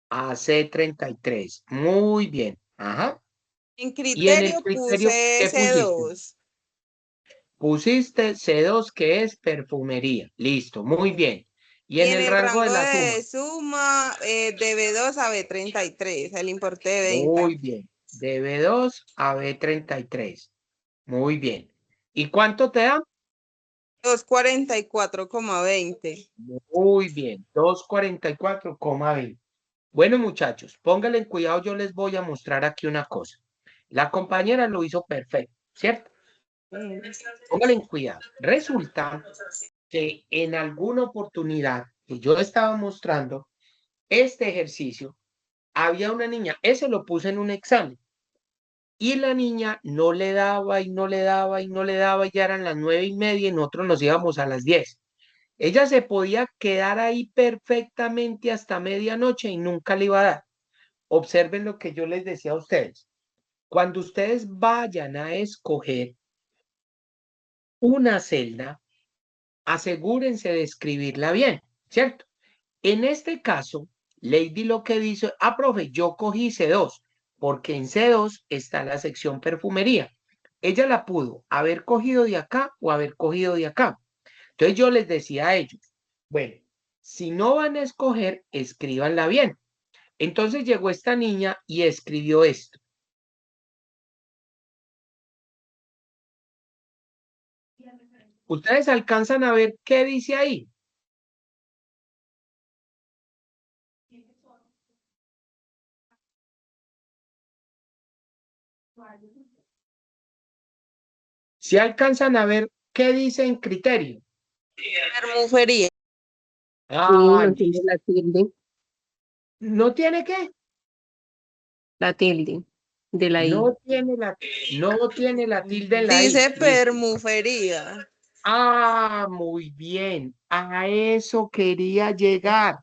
a C33. Muy bien. Ajá. En Y en el criterio criterio, puse ¿qué pusiste? C2. Pusiste C2, que es perfumería. Listo, muy bien. Y Y en en el el rango de rango la suma. de suma, de B2 a B33, el importe de venta. Muy bien. De B2 a B33. Muy bien. ¿Y cuánto te da? 244,20. Muy bien. 244,20. Bueno, muchachos, pónganle en cuidado, yo les voy a mostrar aquí una cosa. La compañera lo hizo perfecto, ¿cierto? Pónganle en cuidado. Resulta que en alguna oportunidad que yo estaba mostrando este ejercicio, había una niña, ese lo puse en un examen, y la niña no le daba y no le daba y no le daba, y ya eran las 9:30 y nosotros nos íbamos a las 10. Ella se podía quedar ahí perfectamente hasta medianoche y nunca le iba a dar. Observen lo que yo les decía a ustedes. Cuando ustedes vayan a escoger una celda, asegúrense de escribirla bien, ¿cierto? En este caso, Lady lo que dice, profe, yo cogí C2, porque en C2 está la sección perfumería. Ella la pudo haber cogido de acá o haber cogido de acá. Entonces yo les decía a ellos, bueno, si no van a escoger, escríbanla bien. Entonces llegó esta niña y escribió esto. ¿Ustedes alcanzan a ver qué dice ahí? ¿Si alcanzan a ver qué dice en criterio? Permufería. Sí, Ah, no tiene listo. la tilde. ¿No tiene qué? La tilde de la I. No tiene la tilde en la I. Dice Listo. permufería. Muy bien. A eso quería llegar.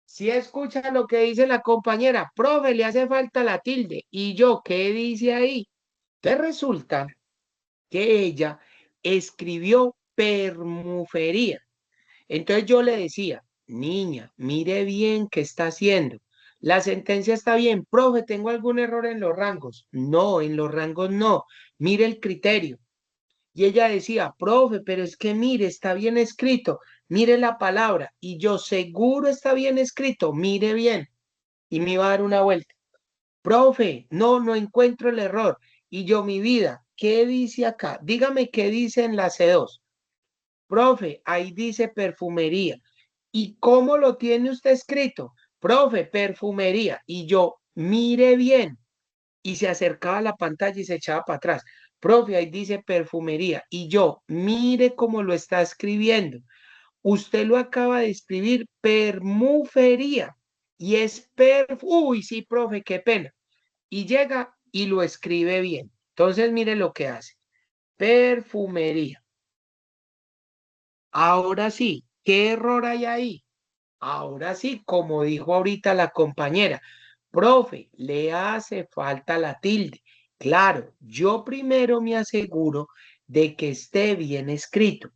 Si escucha lo que dice la compañera, profe, le hace falta la tilde. ¿Y yo qué dice ahí? Te resulta que ella escribió permufería. Entonces yo le decía, niña, mire bien qué está haciendo. La sentencia está bien. Profe, ¿tengo algún error en los rangos? No, en los rangos no. Mire el criterio. Y ella decía, profe, pero es que mire, está bien escrito. Mire la palabra. Y yo, seguro está bien escrito. Mire bien. Y me iba a dar una vuelta. Profe, no encuentro el error. Y yo, mi vida, ¿qué dice acá? Dígame qué dice en la C2. Profe, ahí dice perfumería. ¿Y cómo lo tiene usted escrito? Profe, perfumería. Y yo, mire bien. Y se acercaba a la pantalla y se echaba para atrás. Profe, ahí dice perfumería. Y yo, mire cómo lo está escribiendo. Usted lo acaba de escribir permufería. Y es Uy, sí, profe, qué pena. Y llega y lo escribe bien. Entonces, mire lo que hace. Perfumería. Ahora sí, ¿qué error hay ahí? Ahora sí, como dijo ahorita la compañera, profe, le hace falta la tilde. Claro, yo primero me aseguro de que esté bien escrito.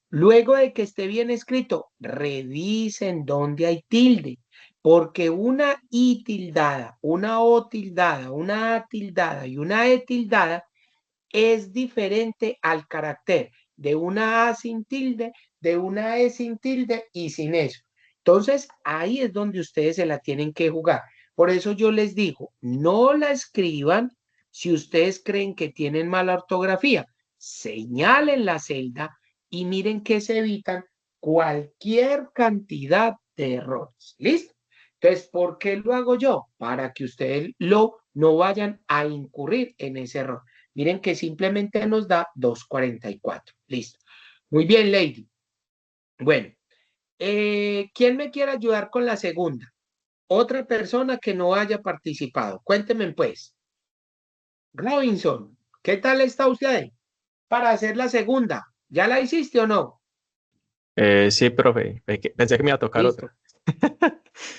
Luego de que esté bien escrito, revisen dónde hay tilde, porque una I tildada, una O tildada, una A tildada y una E tildada es diferente al carácter de una A sin tilde, de una E sin tilde y sin eso. Entonces, ahí es donde ustedes se la tienen que jugar. Por eso yo les digo, no la escriban si ustedes creen que tienen mala ortografía. Señalen la celda y miren que se evitan cualquier cantidad de errores. ¿Listo? Entonces, ¿por qué lo hago yo? Para que ustedes no vayan a incurrir en ese error. Miren que simplemente nos da 244. Listo. Muy bien, Lady. Bueno, ¿quién me quiere ayudar con la segunda? Otra persona que no haya participado. Cuéntenme pues. Robinson, ¿qué tal está usted para hacer la segunda? ¿Ya la hiciste o no? Sí, profe. Pensé que me iba a tocar Listo. otra.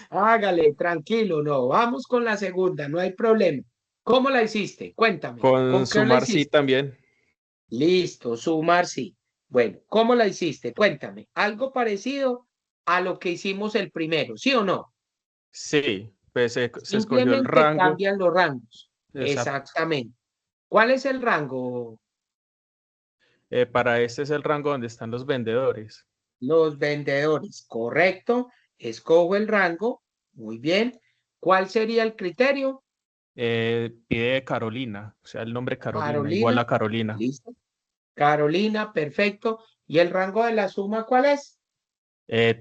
Hágale, tranquilo, no. Vamos con la segunda, no hay problema. ¿Cómo la hiciste? Cuéntame. Con ¿Con qué la sumar sí hiciste? también. Listo, sumar sí. Bueno, ¿cómo la hiciste? Cuéntame. Algo parecido a lo que hicimos el primero, ¿sí o no? Sí, pues se escogió el Simplemente rango. cambian los rangos. Exacto. Exactamente. ¿Cuál es el rango? Para este es el rango donde están los vendedores. Los vendedores, correcto. Escojo el rango. Muy bien. ¿Cuál sería el criterio? Pide Carolina, o sea, el nombre Carolina, igual Carolina. a Carolina. Listo. Carolina, perfecto. ¿Y el rango de la suma cuál es?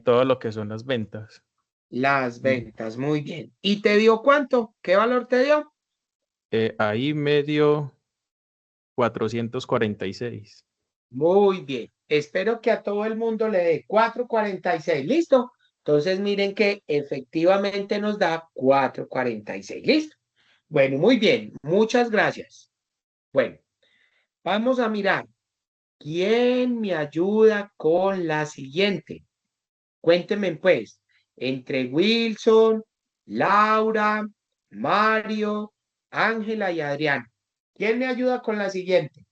Todo lo que son las ventas. Las ventas, muy bien. ¿Y te dio cuánto? ¿Qué valor te dio? Ahí medio 446. Muy bien. Espero que a todo el mundo le dé 446. ¿Listo? Entonces miren que efectivamente nos da 446. ¿Listo? Bueno, muy bien. Muchas gracias. Bueno, vamos a mirar. ¿Quién me ayuda con la siguiente? Cuéntenme pues, entre Wilson, Laura, Mario, Ángela y Adrián. ¿Quién me ayuda con la siguiente?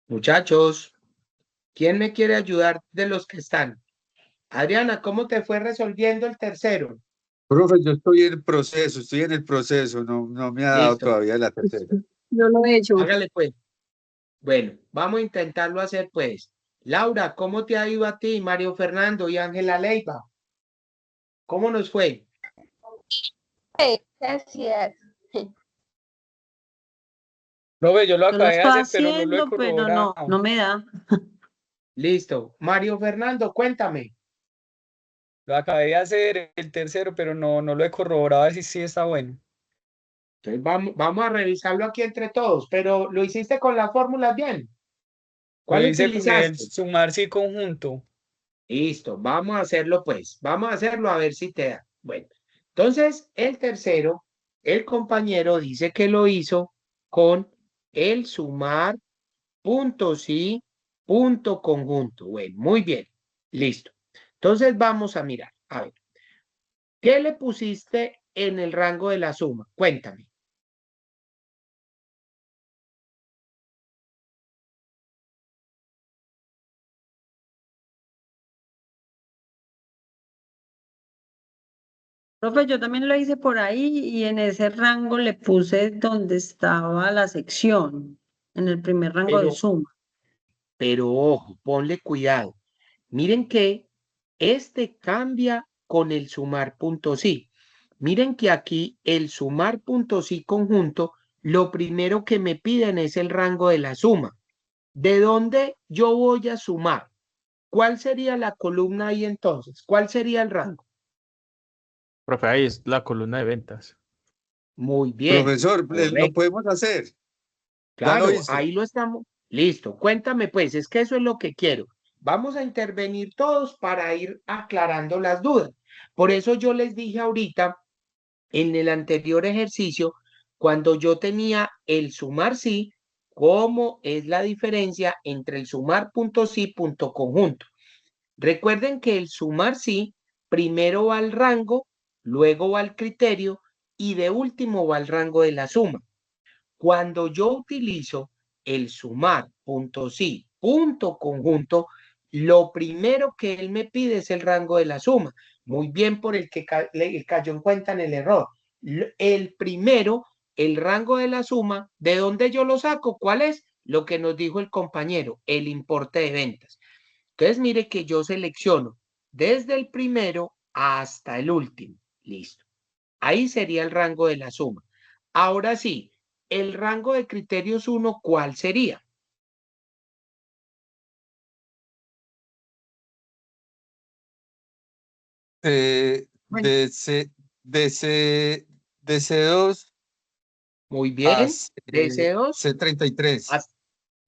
Muchachos, ¿quién me quiere ayudar de los que están? Adriana, ¿cómo te fue resolviendo el tercero? Profe, yo estoy en el proceso, no me ha dado Listo, todavía la tercera. No lo he hecho. hágale pues. Bueno, vamos a intentarlo hacer pues. Laura, ¿cómo te ha ido a ti, Mario Fernando y Ángela Leiva? ¿Cómo nos fue? Gracias. Profe, yo lo Yo lo acabé de estoy hacer, pero no lo he haciendo, pero corroborado. no me da. Listo. Mario Fernando, cuéntame. Lo acabé de hacer el tercero, pero no lo he corroborado a ver si sí está bueno. Entonces vamos a revisarlo aquí entre todos, pero lo hiciste con las fórmulas bien. Lo ¿Cuál hice con el utilizaste? sumar sí conjunto. Listo, vamos a hacerlo pues. Vamos a hacerlo a ver si te da. Bueno, entonces el tercero, el compañero dice que lo hizo con el sumar punto sí, punto conjunto. Bueno, muy bien. Listo. Entonces vamos a mirar. A ver, ¿qué le pusiste en el rango de la suma? Cuéntame. Profe, yo también lo hice por ahí y en ese rango le puse donde estaba la sección, en el primer rango de Pero, suma. pero ojo, ponle cuidado. Miren que este cambia con el sumar punto sí. Miren que aquí el sumar punto sí conjunto, lo primero que me piden es el rango de la suma. ¿De dónde yo voy a sumar? ¿Cuál sería la columna ahí entonces? ¿Cuál sería el rango? Profe, ahí es la columna de ventas. Muy bien, Profesor, lo correcto. podemos hacer. Ya lo Claro, hice. ahí lo estamos. Listo, cuéntame pues, es que eso es lo que quiero. Vamos a intervenir todos para ir aclarando las dudas. Por eso yo les dije ahorita en el anterior ejercicio, cuando yo tenía el sumar sí, cómo es la diferencia entre el sumar punto sí, punto conjunto. Recuerden que el sumar sí, primero va al rango, luego va al criterio y de último va al rango de la suma. Cuando yo utilizo el sumar punto sí, punto conjunto, lo primero que él me pide es el rango de la suma. Muy bien por el que le cayó en cuenta en el error. El primero, el rango de la suma, ¿de dónde yo lo saco? ¿Cuál es? Lo que nos dijo el compañero, el importe de ventas. Entonces, mire que yo selecciono desde el primero hasta el último. Listo. Ahí sería el rango de la suma. Ahora sí, el rango de criterios 1, ¿cuál sería? Bueno, De C2 muy a bien. De C2 C33.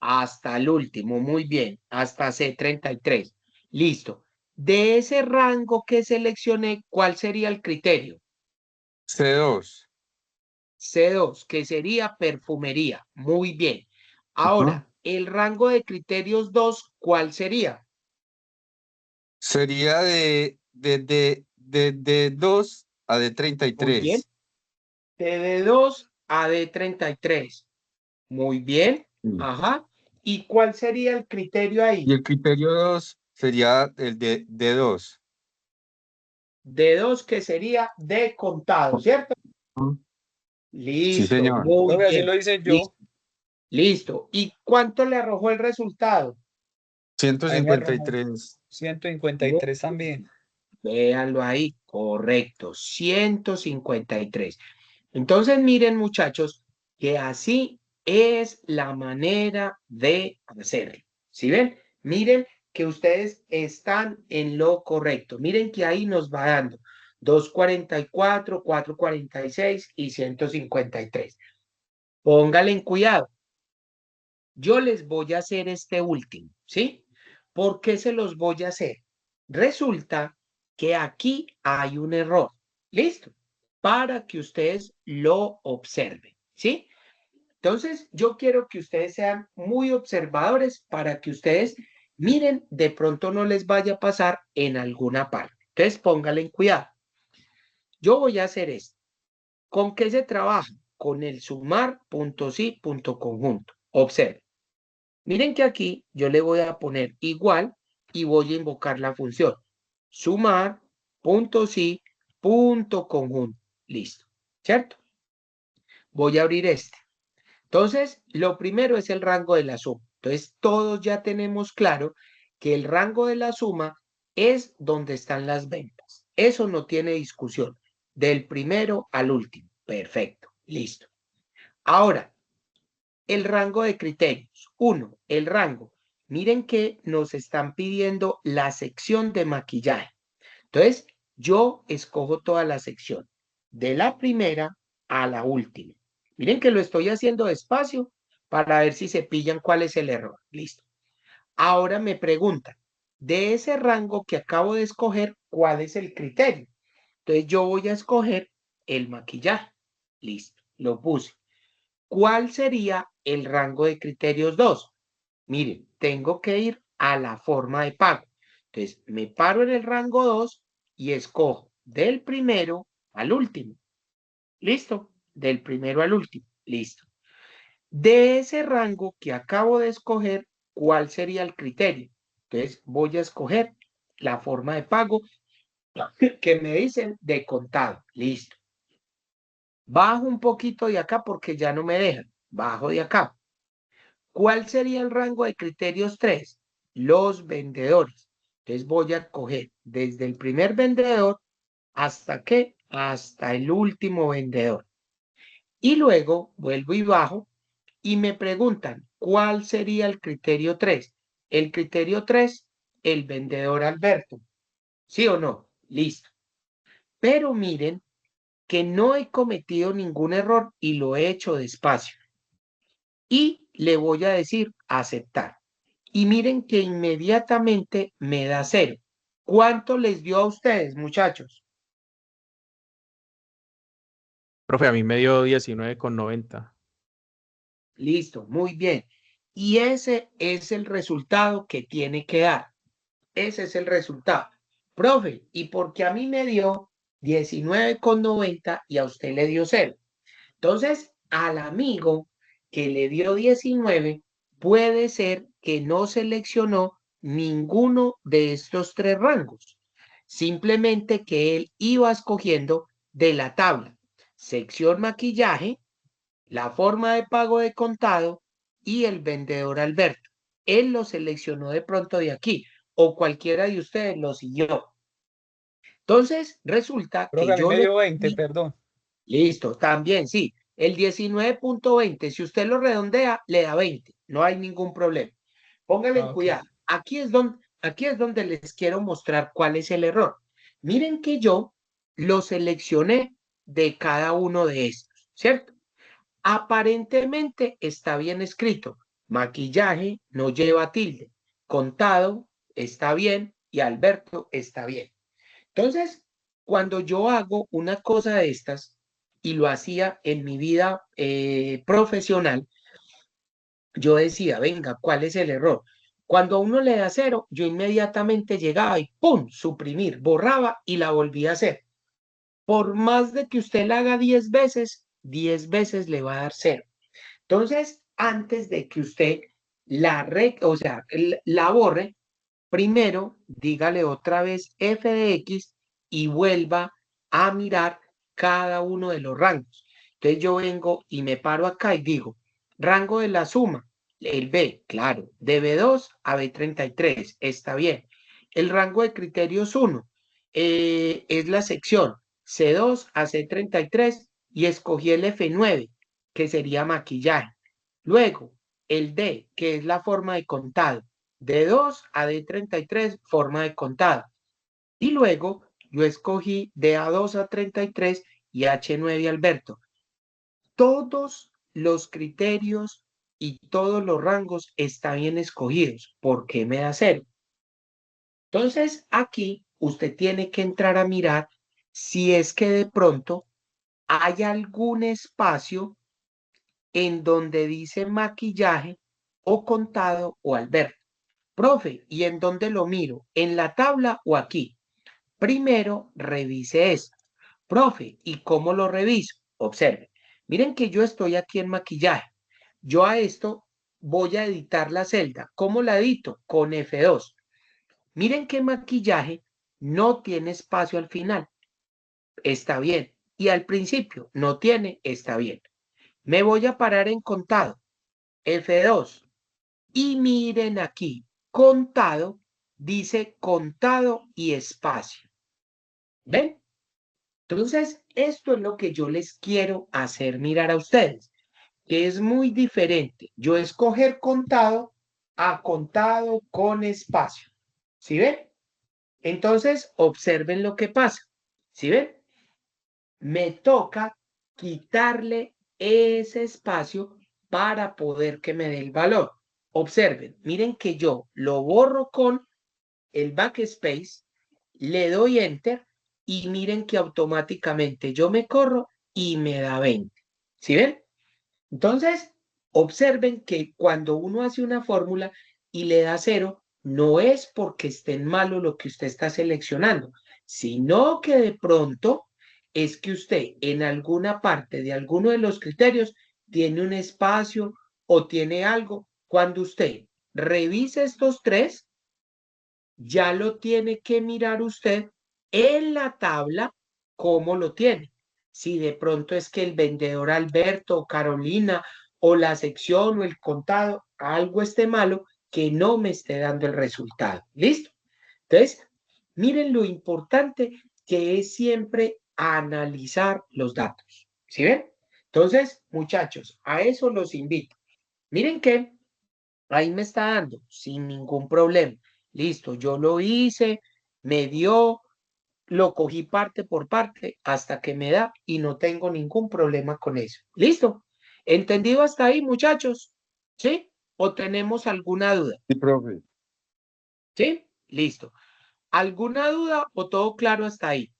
hasta el último, muy bien, hasta C33. Listo. De ese rango que seleccioné, ¿cuál sería el criterio? C2. C2, que sería perfumería. Muy bien. Ajá. Ahora, el rango de criterios 2, ¿cuál sería? Sería de 2 a de Muy bien. 33. De D2 a D33. Muy bien. Sí. Ajá. ¿Y cuál sería el criterio Y ahí? el criterio 2 sería el de 2. D2, que sería de contado, ¿cierto? Sí, Listo, señor. muy Profe, así bien. lo hice yo. Listo, listo. ¿Y cuánto le arrojó el resultado? Ahí me arrojó 153. 153 también. Véanlo ahí, correcto, 153. Entonces, miren, muchachos, que así es la manera de hacerlo. ¿Sí ven? Miren que ustedes están en lo correcto. Miren que ahí nos va dando 244, 446 y 153. Póngale en cuidado. Yo les voy a hacer este último, ¿sí? ¿Por qué se los voy a hacer? Resulta que aquí hay un error. ¿Listo? Para que ustedes lo observen, ¿sí? Entonces, yo quiero que ustedes sean muy observadores para que ustedes miren, de pronto no les vaya a pasar en alguna parte. Entonces, pónganle en cuidado. Yo voy a hacer esto. ¿Con qué se trabaja? Con el sumar, punto sí, punto conjunto. Observen. Miren que aquí yo le voy a poner igual y voy a invocar la función sumar, punto sí, punto conjunto. Listo, ¿cierto? Voy a abrir este. Entonces, lo primero es el rango de la suma. Entonces, todos ya tenemos claro que el rango de la suma es donde están las ventas. Eso no tiene discusión. Del primero al último. Perfecto, listo. Ahora, el rango de criterios. 1. El rango. Miren que nos están pidiendo la sección de maquillaje. Entonces, yo escojo toda la sección, de la primera a la última. Miren que lo estoy haciendo despacio para ver si se pillan cuál es el error. Listo. Ahora me preguntan, de ese rango que acabo de escoger, ¿cuál es el criterio? Entonces, yo voy a escoger el maquillaje. Listo, lo puse. ¿Cuál sería el rango de criterios 2? Miren, tengo que ir a la forma de pago. Entonces, me paro en el rango 2 y escojo del primero al último. ¿Listo? Del primero al último. Listo. De ese rango que acabo de escoger, ¿cuál sería el criterio? Entonces, voy a escoger la forma de pago que me dicen de contado. Listo. Bajo un poquito de acá porque ya no me dejan. Bajo de acá. ¿Cuál sería el rango de criterios 3? Los vendedores. Entonces voy a coger desde el primer vendedor hasta qué? Hasta el último vendedor. Y luego vuelvo y bajo y me preguntan, ¿cuál sería el criterio 3? El criterio 3, el vendedor Alberto. ¿Sí o no? Listo. Pero miren que no he cometido ningún error y lo he hecho despacio. Y le voy a decir aceptar. Y miren que inmediatamente me da 0. ¿Cuánto les dio a ustedes, muchachos? Profe, a mí me dio 19,90. Listo, muy bien. Y ese es el resultado que tiene que dar. Ese es el resultado. Profe, ¿y por qué a mí me dio 19,90 y a usted le dio 0? Entonces, al amigo que le dio 19, puede ser que no seleccionó ninguno de estos tres rangos. Simplemente que él iba escogiendo de la tabla, sección maquillaje, la forma de pago de contado y el vendedor Alberto. Él lo seleccionó de pronto de aquí o cualquiera de ustedes lo siguió. Entonces, resulta Creo que que a mí yo me le dio 20, di, perdón. listo, también, sí, el 19.20, si usted lo redondea, le da 20, no hay ningún problema. Pónganle Ok. cuidado, aquí es donde les quiero mostrar cuál es el error. Miren que yo lo seleccioné de cada uno de estos, ¿cierto? Aparentemente está bien escrito. Maquillaje no lleva tilde. Contado está bien y Alberto está bien. Entonces, cuando yo hago una cosa de estas y lo hacía en mi vida profesional, yo decía, venga, ¿cuál es el error? Cuando a uno le da cero, yo inmediatamente llegaba y ¡pum! Suprimir, borraba y la volvía a hacer. Por más de que usted la haga 10 veces le va a dar cero. Entonces, antes de que usted la borre, primero dígale otra vez f de x y vuelva a mirar cada uno de los rangos. Entonces yo vengo y me paro acá y digo, rango de la suma, el B, claro, de B2 a B33, está bien. El rango de criterios 1 es la sección C2 a C33 y escogí el F9, que sería maquillaje. Luego, el D, que es la forma de contado, de 2 a D33, forma de contado. Y luego yo escogí de A2 a 33 y H9 Alberto. Todos los criterios y todos los rangos están bien escogidos. ¿Por qué me da cero? Entonces aquí usted tiene que entrar a mirar si es que de pronto hay algún espacio en donde dice maquillaje o contado o Alberto. Profe, ¿y en dónde lo miro? ¿En la tabla o aquí? Primero, revise esto. Profe, ¿y cómo lo reviso? Observe. Miren que yo estoy aquí en maquillaje. Yo a esto voy a editar la celda. ¿Cómo la edito? Con F2. Miren que maquillaje no tiene espacio al final. Está bien. Y al principio no tiene, está bien. Me voy a parar en contado. F2. Y miren aquí, contado, dice contado y espacio. ¿Ven? Entonces, esto es lo que yo les quiero hacer mirar a ustedes, que es muy diferente. Yo escoger contado a contado con espacio. ¿Sí ven? Entonces, observen lo que pasa. ¿Sí ven? Me toca quitarle ese espacio para poder que me dé el valor. Observen, miren que yo lo borro con el backspace, le doy enter y miren que automáticamente yo me corro y me da 20. ¿Sí ven? Entonces, observen que cuando uno hace una fórmula y le da cero, no es porque esté malo lo que usted está seleccionando, sino que de pronto es que usted en alguna parte de alguno de los criterios tiene un espacio o tiene algo. Cuando usted revise estos tres, ya lo tiene que mirar usted en la tabla cómo lo tiene. Si de pronto es que el vendedor Alberto o Carolina o la sección o el contado, algo esté malo, que no me esté dando el resultado. ¿Listo? Entonces, miren lo importante que es siempre analizar los datos. ¿Sí ven? Entonces, muchachos, a eso los invito. Miren que ahí me está dando sin ningún problema. Listo, yo lo hice, me dio, lo cogí parte por parte hasta que me da y no tengo ningún problema con eso. Listo. ¿Entendido hasta ahí, muchachos? ¿Sí? ¿O tenemos alguna duda? Sí, profe. ¿Sí? Listo. ¿Alguna duda o todo claro hasta ahí?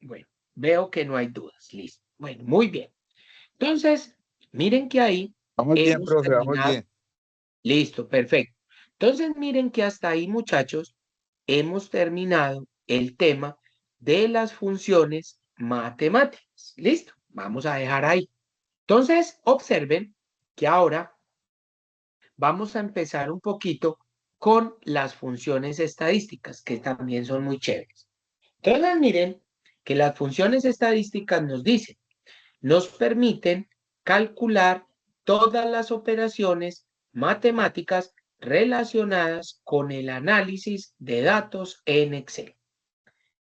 Bueno, veo que no hay dudas. Listo. Bueno, muy bien. Entonces, miren que ahí Vamos bien, hemos profe, vamos terminado. bien. Listo, perfecto. Entonces, miren que hasta ahí, muchachos, hemos terminado el tema de las funciones matemáticas. Listo, vamos a dejar ahí. Entonces, observen que ahora vamos a empezar un poquito con las funciones estadísticas, que también son muy chéveres. Entonces, miren que las funciones estadísticas nos permiten calcular todas las operaciones matemáticas relacionadas con el análisis de datos en Excel.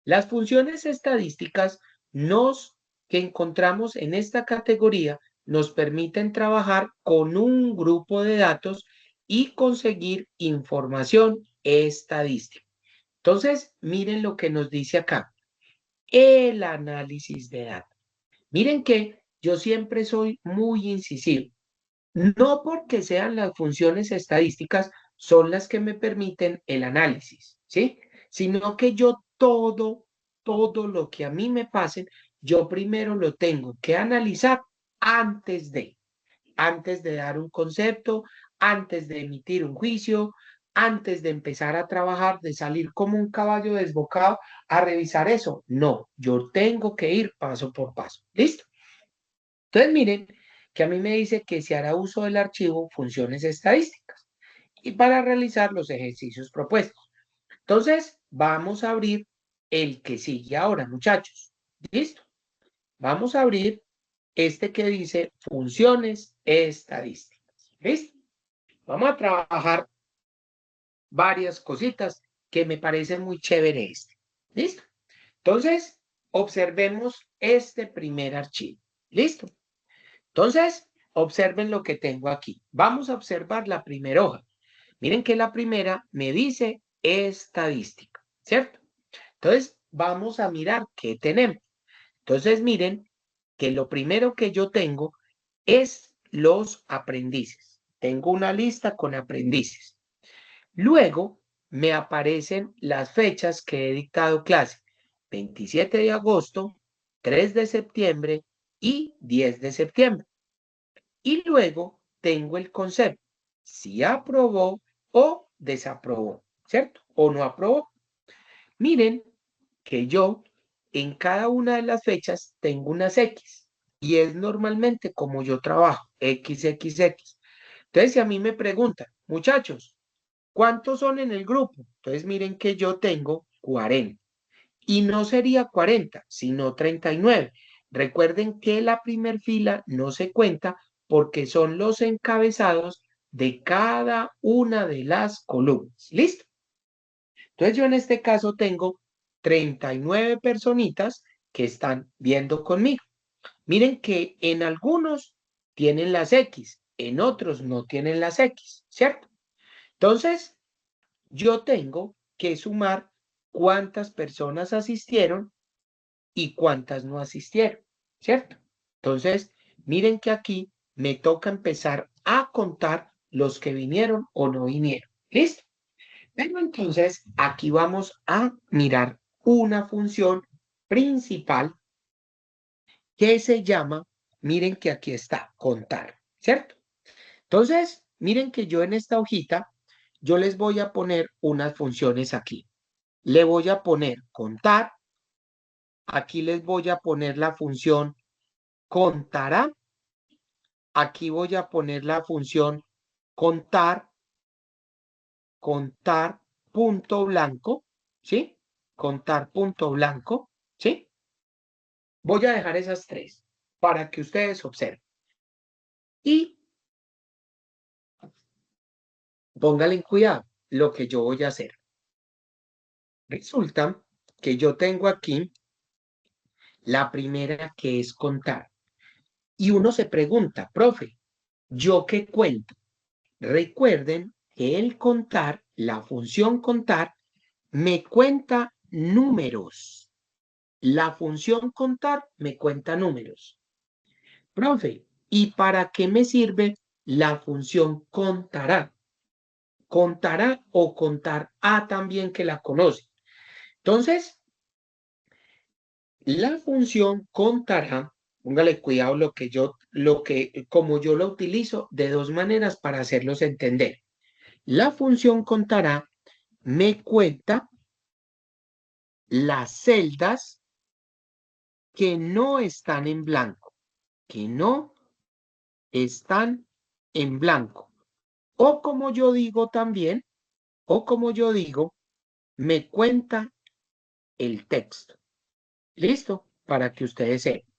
Las funciones estadísticas que encontramos en esta categoría nos permiten trabajar con un grupo de datos y conseguir información estadística. Entonces, miren lo que nos dice acá, el análisis de datos. Miren que yo siempre soy muy incisivo. No porque sean las funciones estadísticas son las que me permiten el análisis, ¿sí? Sino que yo todo lo que a mí me pasen, yo primero lo tengo que analizar antes de dar un concepto, antes de emitir un juicio, antes de empezar a trabajar, de salir como un caballo desbocado a revisar eso. No, yo tengo que ir paso por paso. ¿Listo? Entonces, miren que a mí me dice que se hará uso del archivo funciones estadísticas y para realizar los ejercicios propuestos. Entonces, vamos a abrir el que sigue ahora, muchachos. ¿Listo? Vamos a abrir este que dice funciones estadísticas. ¿Listo? Vamos a trabajar varias cositas que me parecen muy chévere este. ¿Listo? Entonces, observemos este primer archivo. ¿Listo? Entonces, observen lo que tengo aquí. Vamos a observar la primera hoja. Miren que la primera me dice estadística, ¿cierto? Entonces, vamos a mirar qué tenemos. Entonces, miren que lo primero que yo tengo es los aprendices. Tengo una lista con aprendices. Luego, me aparecen las fechas que he dictado clase. 27 de agosto, 3 de septiembre y 10 de septiembre. Y luego tengo el concepto, si aprobó o desaprobó, ¿cierto? O no aprobó. Miren que yo en cada una de las fechas tengo unas X y es normalmente como yo trabajo, XXX. Entonces, si a mí me preguntan, muchachos, ¿cuántos son en el grupo? Entonces, miren que yo tengo 40 y no sería 40, sino 39. Recuerden que la primer fila no se cuenta porque son los encabezados de cada una de las columnas. ¿Listo? Entonces yo en este caso tengo 39 personitas que están viendo conmigo. Miren que en algunos tienen las X, en otros no tienen las X, ¿cierto? Entonces, yo tengo que sumar cuántas personas asistieron y cuántas no asistieron, ¿cierto? Entonces, miren que aquí me toca empezar a contar los que vinieron o no vinieron. ¿Listo? Pero entonces aquí vamos a mirar una función principal que se llama, miren que aquí está, contar, ¿cierto? Entonces, miren que yo en esta hojita, yo les voy a poner unas funciones aquí. Le voy a poner contar. Aquí les voy a poner la función contará. Aquí voy a poner la función contar punto blanco, ¿sí? Contar punto blanco, ¿sí? Voy a dejar esas tres para que ustedes observen. Y pónganle cuidado lo que yo voy a hacer. Resulta que yo tengo aquí la primera que es contar. Y uno se pregunta, profe, ¿yo qué cuento? Recuerden que el contar, la función contar, me cuenta números. La función contar me cuenta números. Profe, ¿y para qué me sirve la función contará? Contará o contar a también que la conoce. Entonces, la función contará, póngale cuidado como yo lo utilizo de dos maneras para hacerlos entender. La función contará me cuenta las celdas que no están en blanco, que no están en blanco. O como yo digo también, me cuenta el texto. ¿Listo? Para que ustedes sepan.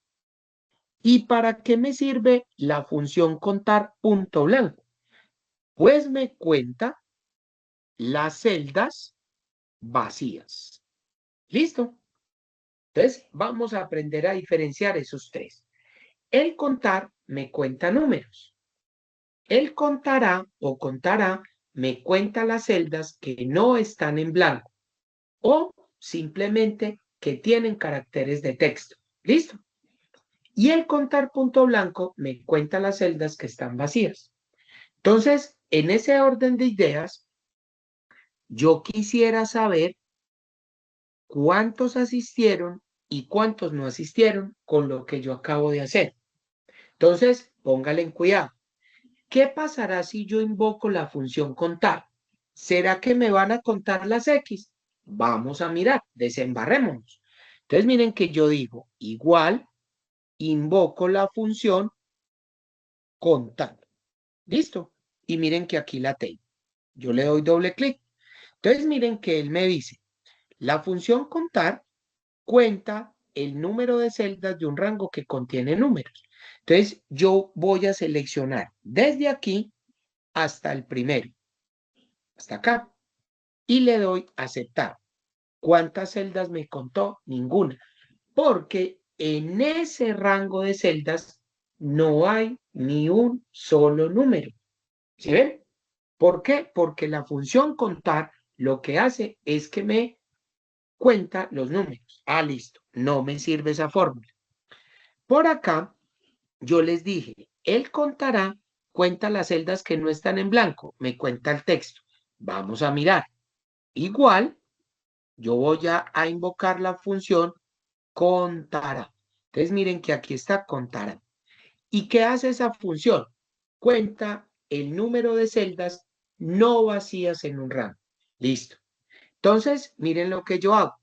¿Y para qué me sirve la función contar punto blanco? Pues me cuenta las celdas vacías. ¿Listo? Entonces, vamos a aprender a diferenciar esos tres. El contar me cuenta números. El contará o contará me cuenta las celdas que no están en blanco o simplemente que tienen caracteres de texto. ¿Listo? Y el contar punto blanco me cuenta las celdas que están vacías. Entonces, en ese orden de ideas, yo quisiera saber cuántos asistieron y cuántos no asistieron con lo que yo acabo de hacer. Entonces, póngale en cuidado. ¿Qué pasará si yo invoco la función contar? ¿Será que me van a contar las X? Vamos a mirar, desembarrémonos. Entonces, miren que yo digo, igual, invoco la función contar. ¿Listo? Y miren que aquí la tengo. Yo le doy doble clic. Entonces, miren que él me dice, la función contar cuenta el número de celdas de un rango que contiene números. Entonces, yo voy a seleccionar desde aquí hasta el primero, hasta acá, y le doy aceptar. ¿Cuántas celdas me contó? Ninguna, porque en ese rango de celdas no hay ni un solo número. ¿Sí ven? ¿Por qué? Porque la función contar lo que hace es que me cuenta los números. Ah, listo, no me sirve esa fórmula. Por acá, yo les dije, él contará, cuenta las celdas que no están en blanco, me cuenta el texto. Vamos a mirar. Igual, yo voy a invocar la función contará. Entonces, miren que aquí está contará. ¿Y qué hace esa función? Cuenta el número de celdas no vacías en un rango. Listo. Entonces, miren lo que yo hago.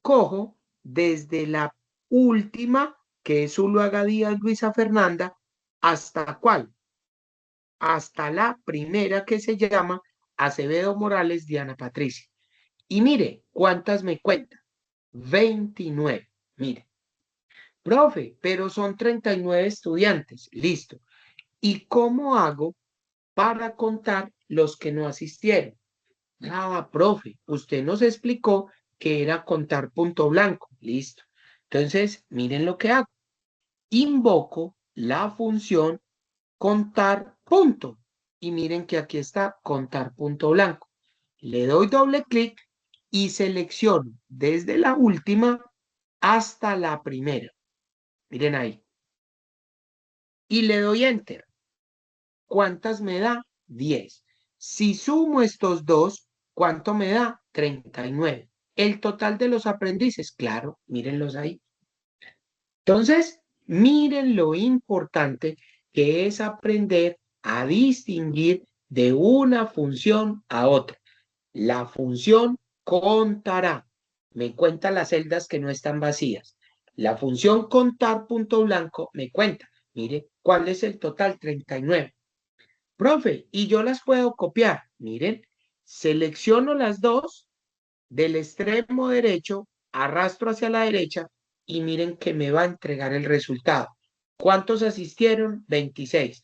Cojo desde la última, que es Zuluaga Díaz Luisa Fernanda, ¿hasta cuál? Hasta la primera, que se llama Acevedo Morales Diana Patricia. Y mire, ¿cuántas me cuenta? 29. Mire, profe, pero son 39 estudiantes. Listo. ¿Y cómo hago para contar los que no asistieron? Ah, profe, usted nos explicó que era contar punto blanco. Listo. Entonces, miren lo que hago. Invoco la función contar punto. Y miren que aquí está contar punto blanco. Le doy doble clic y selecciono desde la última hasta la primera. Miren ahí. Y le doy enter. ¿Cuántas me da? 10. Si sumo estos dos, ¿cuánto me da? 39. El total de los aprendices, claro, mírenlos ahí. Entonces, miren lo importante que es aprender a distinguir de una función a otra. La función contará. Me cuenta las celdas que no están vacías. La función contar punto blanco me cuenta. Mire, ¿cuál es el total? 39. Profe, y yo las puedo copiar. Miren, selecciono las dos del extremo derecho, arrastro hacia la derecha y miren que me va a entregar el resultado. ¿Cuántos asistieron? 26.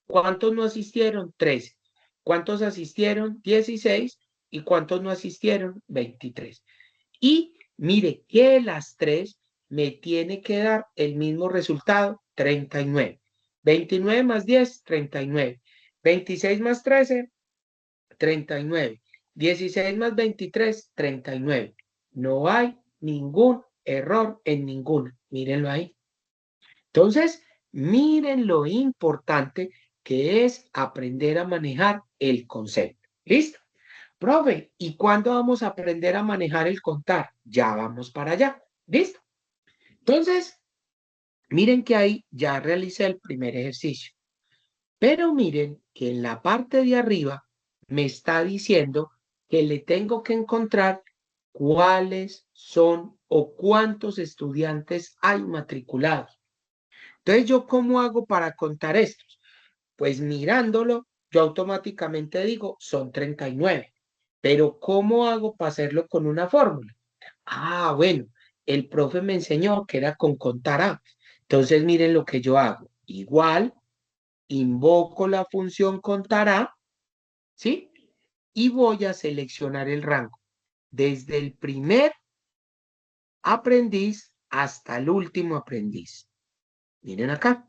¿Cuántos no asistieron? 13. ¿Cuántos asistieron? 16. ¿Y cuántos no asistieron? 23. Y mire que las tres me tiene que dar el mismo resultado, 39. 29 más 10, 39. 26 más 13, 39. 16 más 23, 39. No hay ningún error en ninguno. Mírenlo ahí. Entonces, miren lo importante que es aprender a manejar el concepto. ¿Listo? Profe, ¿y cuándo vamos a aprender a manejar el contar? Ya vamos para allá. ¿Listo? Entonces, miren que ahí ya realicé el primer ejercicio. Pero miren que en la parte de arriba me está diciendo que le tengo que encontrar cuáles son o cuántos estudiantes hay matriculados. Entonces, ¿yo cómo hago para contar estos? Pues mirándolo, yo automáticamente digo, son 39. Pero ¿cómo hago para hacerlo con una fórmula? Ah, bueno, el profe me enseñó que era con contar A. Entonces, miren lo que yo hago. Igual, invoco la función contará, ¿sí? y voy a seleccionar el rango desde el primer aprendiz hasta el último aprendiz. Miren acá.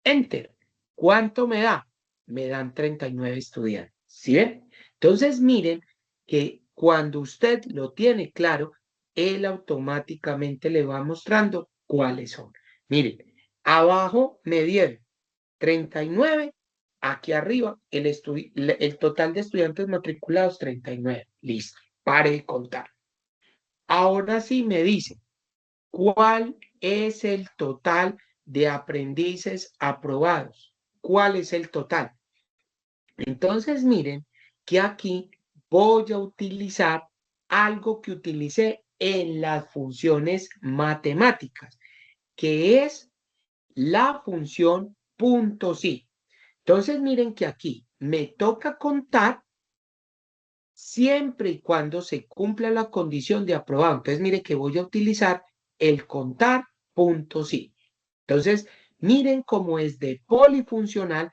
Enter. ¿Cuánto me da? Me dan 39 estudiantes. ¿Sí ven? Entonces miren que cuando usted lo tiene claro, él automáticamente le va mostrando cuáles son. Miren, abajo me dieron 39, aquí arriba el total de estudiantes matriculados 39. Listo, pare de contar. Ahora sí me dice, ¿cuál es el total de aprendices aprobados? ¿Cuál es el total? Entonces miren que aquí voy a utilizar algo que utilicé en las funciones matemáticas, que es la función .si. Entonces miren que aquí me toca contar siempre y cuando se cumpla la condición de aprobado. Entonces miren que voy a utilizar el contar .si. Entonces miren cómo es de polifuncional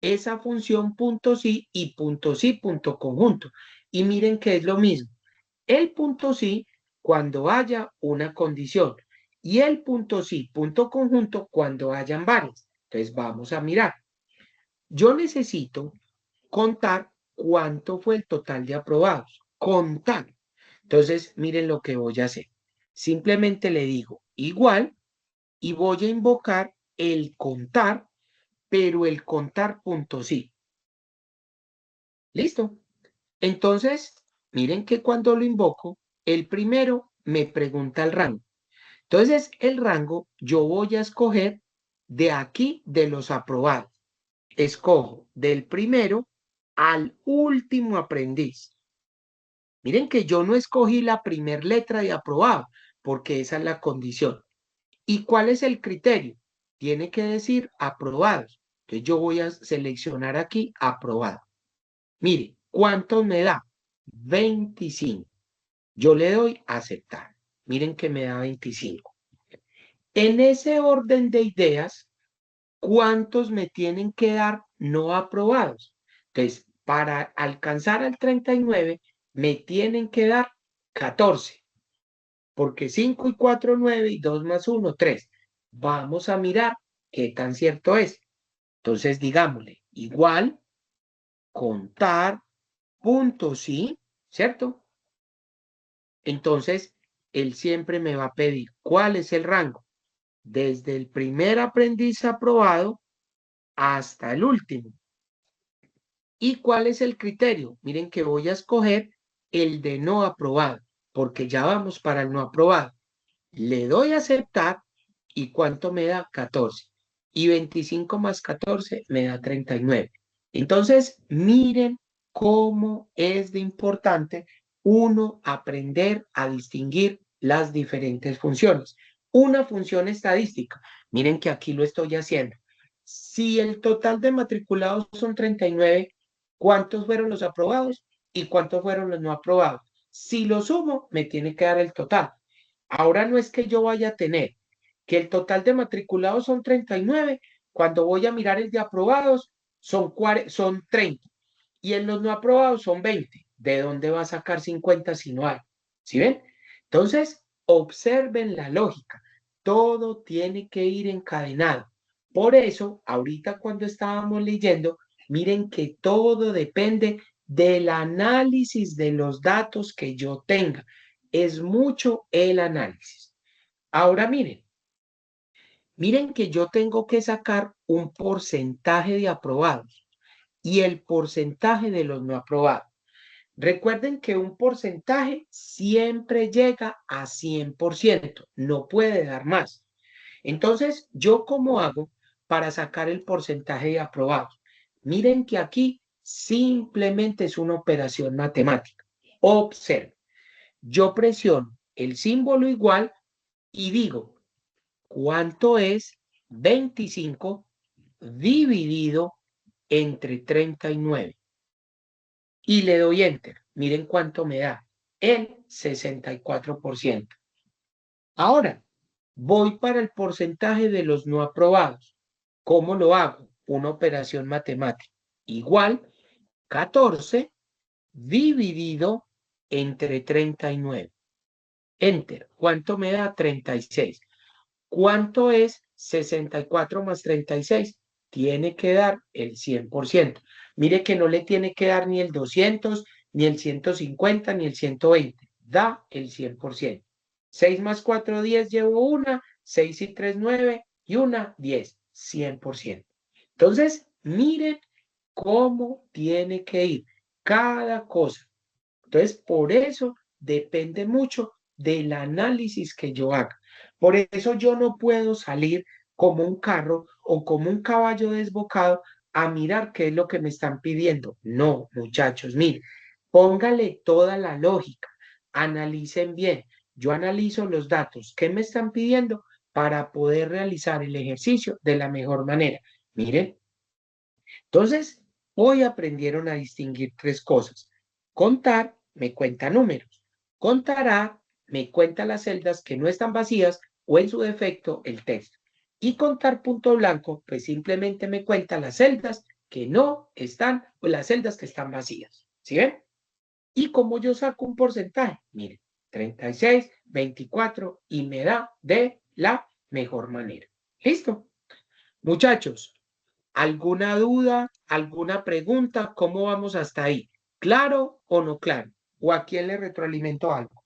esa función .si y .si .conjunto. Y miren que es lo mismo. El .si cuando haya una condición y el .si .conjunto cuando hayan varias. Entonces vamos a mirar. Yo necesito contar cuánto fue el total de aprobados. Contar. Entonces miren lo que voy a hacer. Simplemente le digo igual y voy a invocar el contar, pero el contar .si. ¿Listo? Entonces, miren que cuando lo invoco, el primero me pregunta el rango. Entonces, el rango yo voy a escoger de aquí de los aprobados. Escojo del primero al último aprendiz. Miren que yo no escogí la primer letra de aprobado, porque esa es la condición. ¿Y cuál es el criterio? Tiene que decir aprobados. Entonces, yo voy a seleccionar aquí aprobado. Mire, ¿cuánto me da? 25. Yo le doy a aceptar. Miren que me da 25. En ese orden de ideas, ¿cuántos me tienen que dar no aprobados? Entonces, para alcanzar al 39, me tienen que dar 14. Porque 5 y 4, 9 y 2 más 1, 3. Vamos a mirar qué tan cierto es. Entonces, digámosle, igual, contar, .si, ¿cierto? Entonces, él siempre me va a pedir cuál es el rango, desde el primer aprendiz aprobado hasta el último. ¿Y cuál es el criterio? Miren que voy a escoger el de no aprobado, porque ya vamos para el no aprobado. Le doy a aceptar y ¿cuánto me da? 14. Y 25 más 14 me da 39. Entonces, miren cómo es de importante uno aprender a distinguir las diferentes funciones. Una función estadística. Miren que aquí lo estoy haciendo. Si el total de matriculados son 39, ¿cuántos fueron los aprobados y cuántos fueron los no aprobados? Si lo sumo, me tiene que dar el total. Ahora no es que yo vaya a tener que el total de matriculados son 39, cuando voy a mirar el de aprobados son 30 y en los no aprobados son 20. ¿De dónde va a sacar 50 si no hay? ¿Sí ven? Entonces, observen la lógica. Todo tiene que ir encadenado. Por eso, ahorita cuando estábamos leyendo, miren que todo depende del análisis de los datos que yo tenga. Es mucho el análisis. Ahora miren que yo tengo que sacar un porcentaje de aprobados y el porcentaje de los no aprobados. Recuerden que un porcentaje siempre llega a 100%, no puede dar más. Entonces, ¿yo cómo hago para sacar el porcentaje de aprobados? Miren que aquí simplemente es una operación matemática. Observen, yo presiono el símbolo igual y digo, ¿cuánto es 25 dividido entre 39? Y le doy enter. Miren cuánto me da. El 64%. Ahora, voy para el porcentaje de los no aprobados. ¿Cómo lo hago? Una operación matemática. Igual 14 dividido entre 39. Enter. ¿Cuánto me da? 36. ¿Cuánto es 64 más 36? Tiene que dar el 100%. Mire que no le tiene que dar ni el 200, ni el 150, ni el 120. Da el 100%. 6 más 4, 10, llevo una. 6 y 3, 9. Y una, 10. 100%. Entonces, miren cómo tiene que ir cada cosa. Entonces, por eso depende mucho del análisis que yo haga. Por eso yo no puedo salir como un carro o como un caballo desbocado a mirar qué es lo que me están pidiendo. No, muchachos, miren, póngale toda la lógica, analicen bien. Yo analizo los datos que me están pidiendo para poder realizar el ejercicio de la mejor manera. Miren, entonces, hoy aprendieron a distinguir tres cosas. Contar, me cuenta números. Contará, me cuenta las celdas que no están vacías o en su defecto el texto. Y contar punto blanco, pues simplemente me cuenta las celdas que no están o las celdas que están vacías. ¿Sí ven? Y como yo saco un porcentaje, miren, 36, 24 y me da de la mejor manera. ¿Listo? Muchachos, ¿alguna duda, alguna pregunta? ¿Cómo vamos hasta ahí? ¿Claro o no claro? ¿O a quién le retroalimento algo?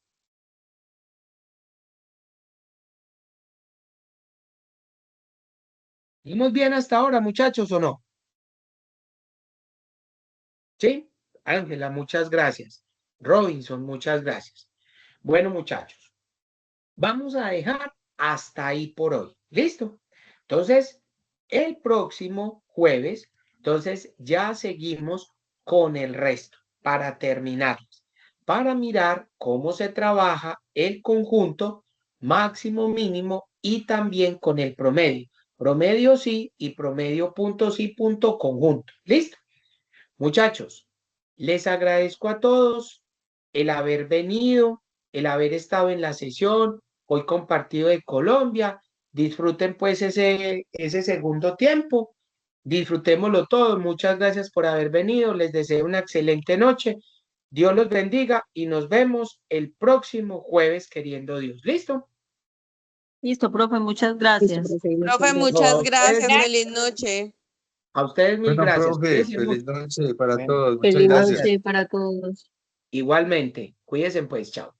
¿Vamos bien hasta ahora, muchachos, o no? ¿Sí? Ángela, muchas gracias. Robinson, muchas gracias. Bueno, muchachos, vamos a dejar hasta ahí por hoy. ¿Listo? Entonces, el próximo jueves, entonces ya seguimos con el resto para terminarlos, para mirar cómo se trabaja el conjunto máximo, mínimo y también con el promedio. Promedio sí y promedio punto sí, punto conjunto. ¿Listo? Muchachos, les agradezco a todos el haber venido, el haber estado en la sesión, hoy compartido de Colombia. Disfruten pues ese segundo tiempo. Disfrutémoslo todos. Muchas gracias por haber venido. Les deseo una excelente noche. Dios los bendiga y nos vemos el próximo jueves, queriendo Dios. ¿Listo? Listo, profe, muchas Listo, gracias. profe, muchas Profe, gracias. muchas No, gracias. Feliz noche. a ustedes mil Bueno, gracias. profe, Cuídense feliz mucho. noche para Bueno, todos. Muchas Feliz gracias. noche para todos. igualmente. Cuídense pues. Chao.